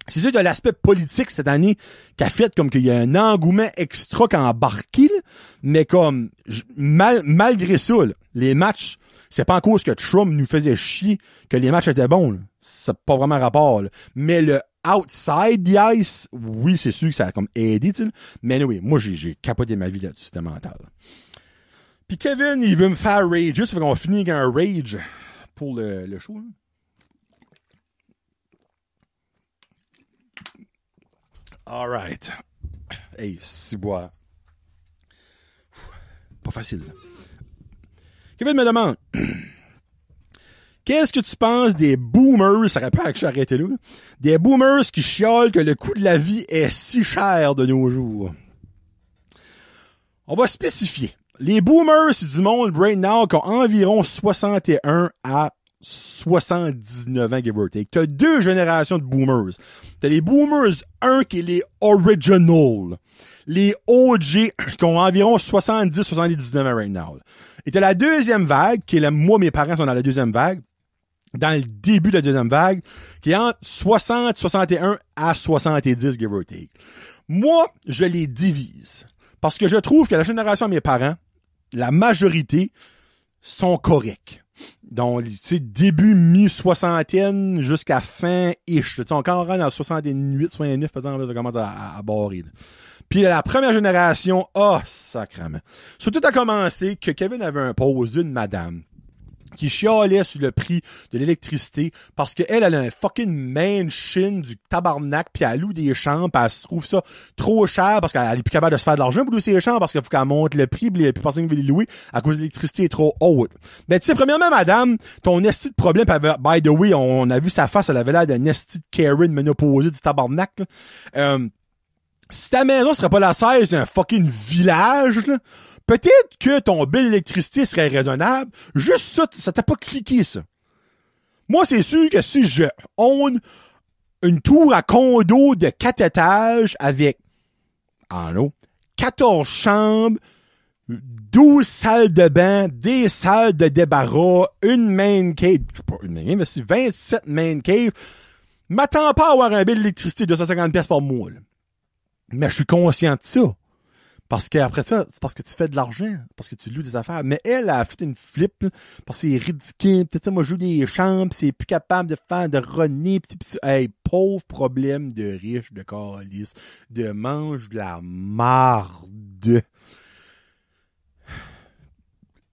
C'est sûr de l'aspect politique cette année qui a fait comme qu'il y a un engouement extra qui a embarqué, là, mais comme malgré ça, là, les matchs, c'est pas en cause que Trump nous faisait chier que les matchs étaient bons. Là. C'est pas vraiment rapport. Là. Mais le outside the ice, oui, c'est sûr que ça a comme aidé, tu sais. Mais oui, moi j'ai capoté ma vie là-dessus, c'était mental. Puis Kevin, il veut me faire rage, ça fait qu'on va finir avec un rage pour le show. Là. Alright. Hey, si bois. Pas facile. Là. Kevin me demande qu'est-ce que tu penses des boomers, ça rappelle que j'ai arrêté là, des boomers qui chiolent que le coût de la vie est si cher de nos jours. On va spécifier. Les boomers, c'est du monde right now qui ont environ 61 à 79 ans, give or take. T'as 2 générations de boomers. T'as les boomers 1 qui est les original. Les OG qui ont environ 70-79 ans right now. Et t'as la deuxième vague, qui est moi, mes parents sont dans la deuxième vague, dans le début de la deuxième vague, qui est entre 60, 61 à 70, give or take. Moi, je les divise. Parce que je trouve que la génération de mes parents, la majorité, sont corrects. Donc, tu sais, début mi-soixantaine jusqu'à fin-ish. Tu sais, on quand on rentre dans 68, 69, par exemple, ça commence à barrer. Là. Puis la première génération, sacrément. Surtout a commencé que Kevin avait un pause d'une madame qui chialait sur le prix de l'électricité parce qu'elle a un fucking mansion du tabarnak pis elle loue des chambres pis elle se trouve ça trop cher parce qu'elle est plus capable de se faire de l'argent pour louer ses chambres parce qu'il faut qu'elle monte le prix pis il y a plus personne qui veut les louer à cause de l'électricité est trop haute. Ben, tu sais, premièrement, madame, ton esti de problème by the way, on a vu sa face, elle avait l'air d'un esti de Karen ménopausée du tabarnak, là. Si ta maison serait pas la size d'un fucking village, là, peut-être que ton bill d'électricité serait raisonnable. Juste ça t'a pas cliqué, ça. Moi, c'est sûr que si je own une tour à condo de 4 étages avec, 14 chambres, 12 salles de bain, des salles de débarras, une main cave, pas une main cave, mais c'est 27 main cave, m'attends pas à avoir un bill d'électricité de 250$ par mois, là. Mais je suis conscient de ça. Parce que après ça, c'est parce que tu fais de l'argent, parce que tu loues des affaires. Mais elle a fait une flip, là, parce que c'est ridicule. Peut-être ça, moi, je joue des chambres, pis c'est plus capable de faire de runner. Hey, pauvre problème de riche, de calice, de mange de la marde.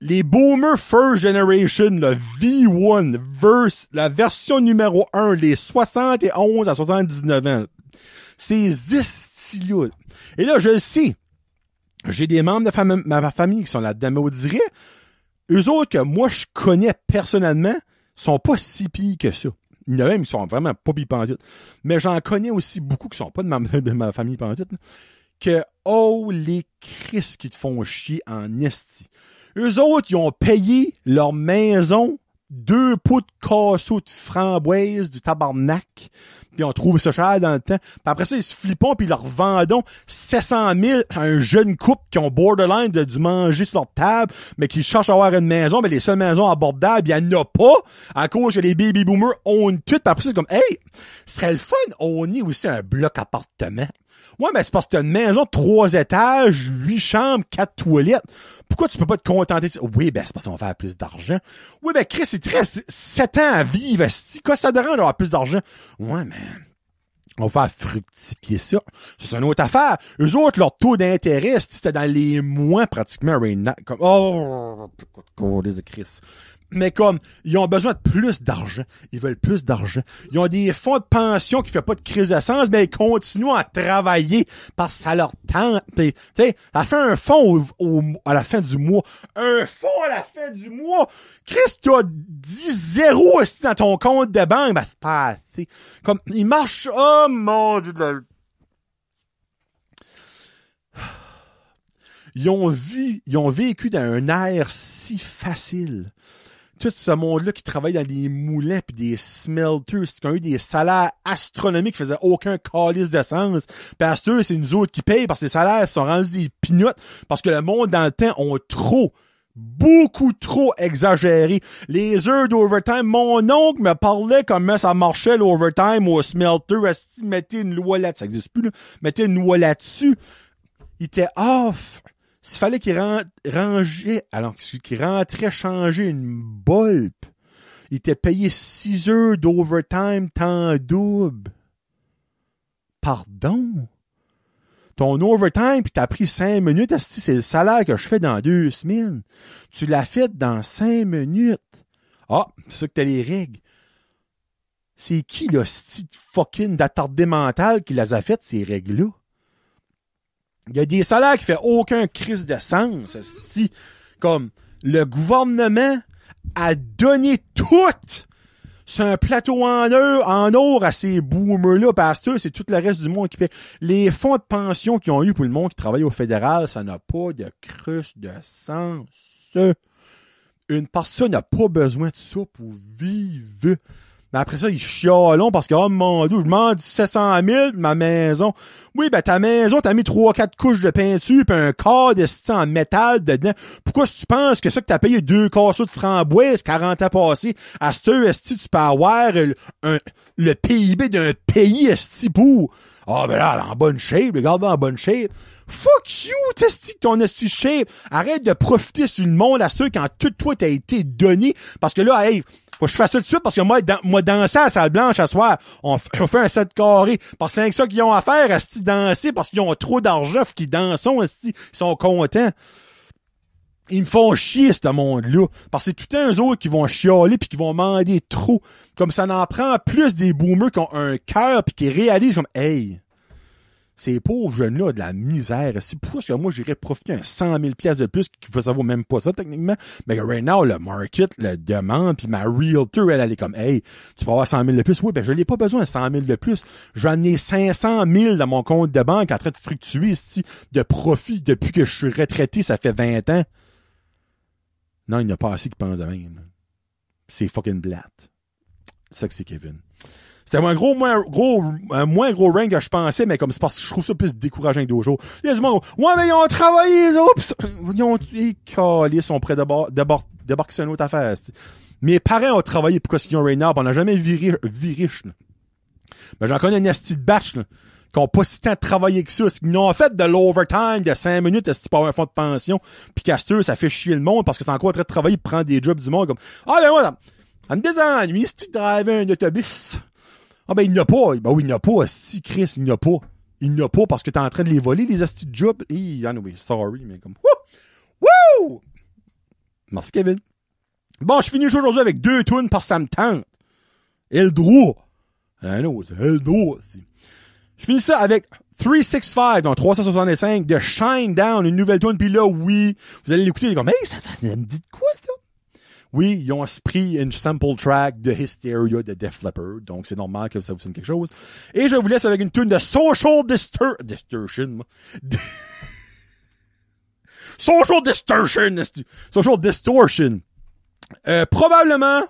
les boomers first generation, le V1, la version numéro 1, les 71 à 79 ans. Ces styles-là. Et là, je le sais. J'ai des membres de ma famille qui sont là-dedans, mais on dirait, eux autres que moi, je connais personnellement, sont pas si pires que ça. Il y en a même qui sont vraiment pas pires pantoute. Mais j'en connais aussi beaucoup qui sont pas de ma famille pantoute, que, oh, les Christ qui te font chier en esti. Eux autres, ils ont payé leur maison 2 pots de casseaux de framboise du tabarnak. Puis ils ont trouvé ça cher dans le temps. Puis après ça, ils se flippent puis ils leur vendent 700 000 à un jeune couple qui ont borderline de du manger sur leur table, mais qui cherchent à avoir une maison, mais les seules maisons abordables, il y en a pas, à cause que les baby boomers ont une toute. Puis après ça, c'est comme, hey, ce serait le fun, on y aussi un bloc appartement. Ouais, mais c'est parce que t'as une maison de 3 étages, 8 chambres, 4 toilettes. Pourquoi tu peux pas te contenter de ça? Oui, ben, c'est parce qu'on va faire plus d'argent. Oui, ben, Chris, il te reste 7 ans à vivre, esti. Quoi, ça dérange d'avoir plus d'argent? Ouais, mais on va faire fructifier ça. C'est une autre affaire. Eux autres, leur taux d'intérêt, c'était dans les mois, pratiquement, comme, oh, de Chris. Mais comme, ils ont besoin de plus d'argent. Ils veulent plus d'argent. Ils ont des fonds de pension qui fait pas de crise de sens, mais ils continuent à travailler parce que ça leur tente. Puis, tu sais, ça fait un fonds à la fin du mois. Un fonds à la fin du mois. Chris, t'as 10 zéros aussi dans ton compte de banque. Ben, c'est pas assez. Comme, ils marchent, oh mon Dieu de la... Ils ont vécu dans un air si facile. Tout ce monde-là qui travaille dans des moulins pis des smelters, qui ont eu des salaires astronomiques qui faisaient aucun calice de sens. Parce que c'est nous autres qui payent parce que les salaires sont rendus des pignottes parce que le monde dans le temps ont beaucoup trop exagéré. Les heures d'overtime, mon oncle me parlait comment ça marchait l'overtime au smelter. Mettez une loi là-dessus. Ça existe plus, là. Mettez une loi là-dessus. Il était off. S'il fallait qu'il rentrait changer une bulbe, il était payé 6 heures d'overtime temps double. Pardon? Ton overtime, pis t'as pris 5 minutes, c'est le salaire que je fais dans 2 semaines. Tu l'as fait dans 5 minutes. Ah, c'est ça que t'as les règles. C'est qui, le style fucking d'attardé mental qui les a faites, ces règles-là? Il y a des salaires qui fait aucun crise de sens. Comme le gouvernement a donné tout sur un plateau en or à ces boomers-là, parce que c'est tout le reste du monde qui paie. Les fonds de pension qu'ils ont eu pour le monde qui travaille au fédéral, ça n'a pas de crise de sens. Une personne n'a pas besoin de ça pour vivre. Mais après ça, ils chialent parce que, oh mon Dieu, je demande 700 000 ma maison. Oui, ben ta maison, t'as mis 3-4 couches de peinture pis un quart de style en métal dedans. Pourquoi si tu penses que ça que t'as payé 2 casseaux de framboise 40 ans passés, à ce esti tu peux avoir le PIB d'un pays esti pour... Ah, ben là, en bonne shape, regarde en bonne shape. Fuck you, t'esti que ton esti shape. Arrête de profiter sur le monde à ceux quand tout toi t'as été donné. Parce que là, hey, faut que je fasse ça tout de suite parce que moi danser à la salle blanche à soir, on fait un 7 carré. Parce que c'est ça qu'ils ont à faire, esti danser, parce qu'ils ont trop d'argent, faut qu'ils dansent, esti, ils sont contents. Ils me font chier, ce monde-là. Parce que c'est tout un autres qui vont chialer pis qui vont demander trop. Comme ça n'en prend plus des boomers qui ont un cœur pis qui réalisent comme, hey, ces pauvres jeunes-là, de la misère. C'est pour ça que moi, j'irais profiter un 100 000 piastres de plus, qui faut savoir même pas ça, techniquement. Mais right now, le market le demande, puis ma realtor, elle est comme, hey, tu peux avoir 100 000 de plus? Oui, ben, je n'ai pas besoin de 100 000 de plus. J'en ai 500 000 dans mon compte de banque en train de fructuer, ici, de profit depuis que je suis retraité, ça fait 20 ans. Non, il n'y a pas assez qui pensent de même. C'est fucking blatte. C'est ça que c'est Kevin. C'était un moins gros rank que je pensais, mais comme c'est parce que je trouve ça plus décourageant que d'autres jours. Il y a du monde, ouais, mais ils ont travaillé, les autres. Ils ont tué, ils sont prêts d'embarquer sur une autre affaire. C'ti. Mes parents ont travaillé pour qu'ils ont right now, on n'a jamais vu riche. Mais j'en connais une esti de batch, là, qui ont pas si tant travaillé que ça. Ils ont fait de l'overtime de 5 minutes, esti, pour avoir un fonds de pension. Puis Castor, ça fait chier le monde parce que c'est encore en train de travailler pour prendre des jobs du monde comme, ah, ben moi, ça me désennuie si tu drives un autobus. Ah ben il n'y a pas. Ben oui, il n'y a pas, esti, Chris, il n'y a pas. Il n'y a pas parce que t'es en train de les voler, les esti de jobs. Anyway, sorry, mais comme, wouh! Merci, Kevin. Bon, je finis le show aujourd'hui avec 2 tunes parce que ça me tente. Et le droit. Ah non, c'est le droit, aussi. Je finis ça avec 365, donc 365 de Shine Down, une nouvelle tune. Puis là, oui, vous allez l'écouter, comme, hey, ça me dit de quoi, ça? Oui, ils ont pris une sample track de Hysteria de Def Leppard, donc c'est normal que ça vous sonne quelque chose. Et je vous laisse avec une tune de Social Distortion. Social Distortion. Social Distortion. Probablement,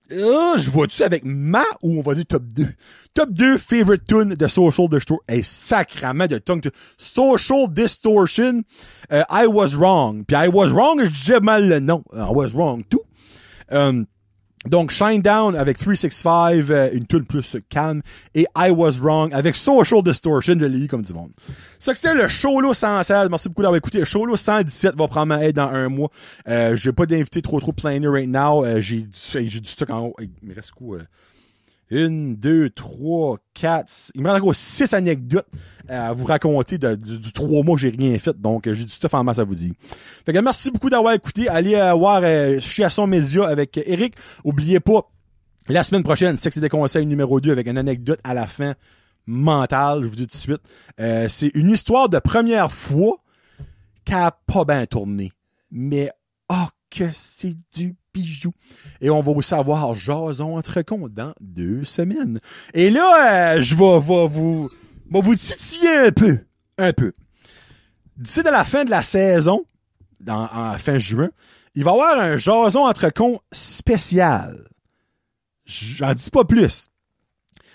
je vois-tu avec ma ou on va dire top 2? Top 2 favorite tune de Social Distortion. Sacrament de tongue. Social Distortion. I was wrong. Puis I was wrong, je disais mal le nom. I was wrong, tout. Donc, Shine Down avec 365, une tune plus calme. Et I was wrong avec Social Distortion, je l'ai eu comme du monde. Ça que c'était le Sholo 116. Merci beaucoup d'avoir écouté. Le Sholo 117 va prendre ma aide dans un mois. J'ai pas d'invité trop planer right now. J'ai du stock en haut. Il me reste quoi? 1, 2, 3, 4... Il me reste encore 6 anecdotes à vous raconter du 3 mois que j'ai rien fait. Donc, j'ai du stuff en masse à vous dire. Fait que merci beaucoup d'avoir écouté. Allez voir Chiasson Média avec Eric. Oubliez pas, la semaine prochaine, c'est que c'est des conseils numéro 2 avec une anecdote à la fin mentale, je vous dis tout de suite. C'est une histoire de première fois qui a pas bien tourné. Mais, que c'est du bijou. Et on va aussi avoir Jason entre cons dans 2 semaines. Et là, je vais vous titiller un peu. D'ici de la fin de la saison, en fin juin, il va y avoir un Jason entre cons spécial. J'en dis pas plus.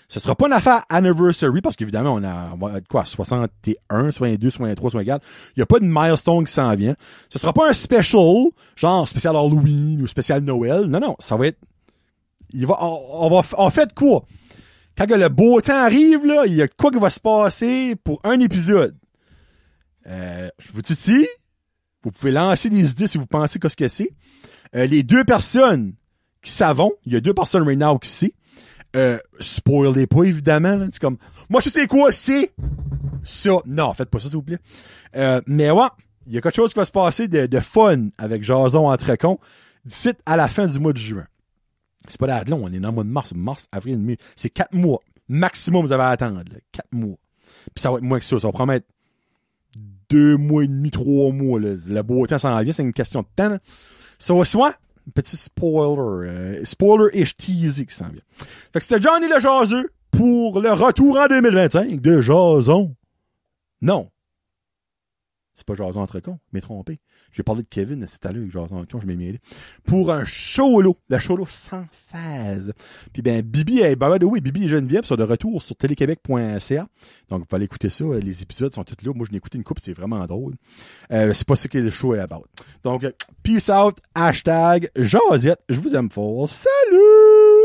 Ce sera pas une affaire anniversary parce qu'évidemment, on va être quoi, 61, 62, 63, 64. Il y a pas de milestone qui s'en vient. Ce sera pas un special, genre spécial Halloween ou spécial Noël. Non, ça va être, on fait de quoi? Quand que le beau temps arrive, là, il y a quoi qui va se passer pour un épisode. Je vous titille. Vous pouvez lancer des idées si vous pensez qu'est-ce que c'est. Les 2 personnes qui savent, il y a 2 personnes right now qui savent. Spoilez pas, évidemment, là. C'est comme, moi, je sais quoi, c'est ça. Non, faites pas ça, s'il vous plaît. Mais ouais, il y a quelque chose qui va se passer de fun avec Jason entre cons d'ici à la fin du mois de juin. C'est pas là long, on est dans le mois de mars, avril, mai. C'est 4 mois. Maximum, vous avez à attendre, là. 4 mois. Puis ça va être moins que ça. Ça va promettre 2 mois et demi, 3 mois, là. Le beau temps s'en vient, c'est une question de temps, là. Ça va soit petit spoiler-ish teasy qui s'en vient. Fait que c'était Johnny le Jaseux pour le retour en 2025 de Jason. Non. C'est pas Jason entre cons, je m'ai trompé. J'ai parlé de Kevin, c'est à l'heure avec Jason entre cons, je m'ai mêlé. Pour un Cholo, le Cholo 116. Puis ben, Bibi et Geneviève sont de retour sur téléquébec.ca. Donc, vous pouvez aller écouter ça. Les épisodes sont tous là. Moi, je l'ai écouté une couple, c'est vraiment drôle. C'est pas ce que le show est about. Donc, peace out, hashtag Jazette. Je vous aime fort. Salut!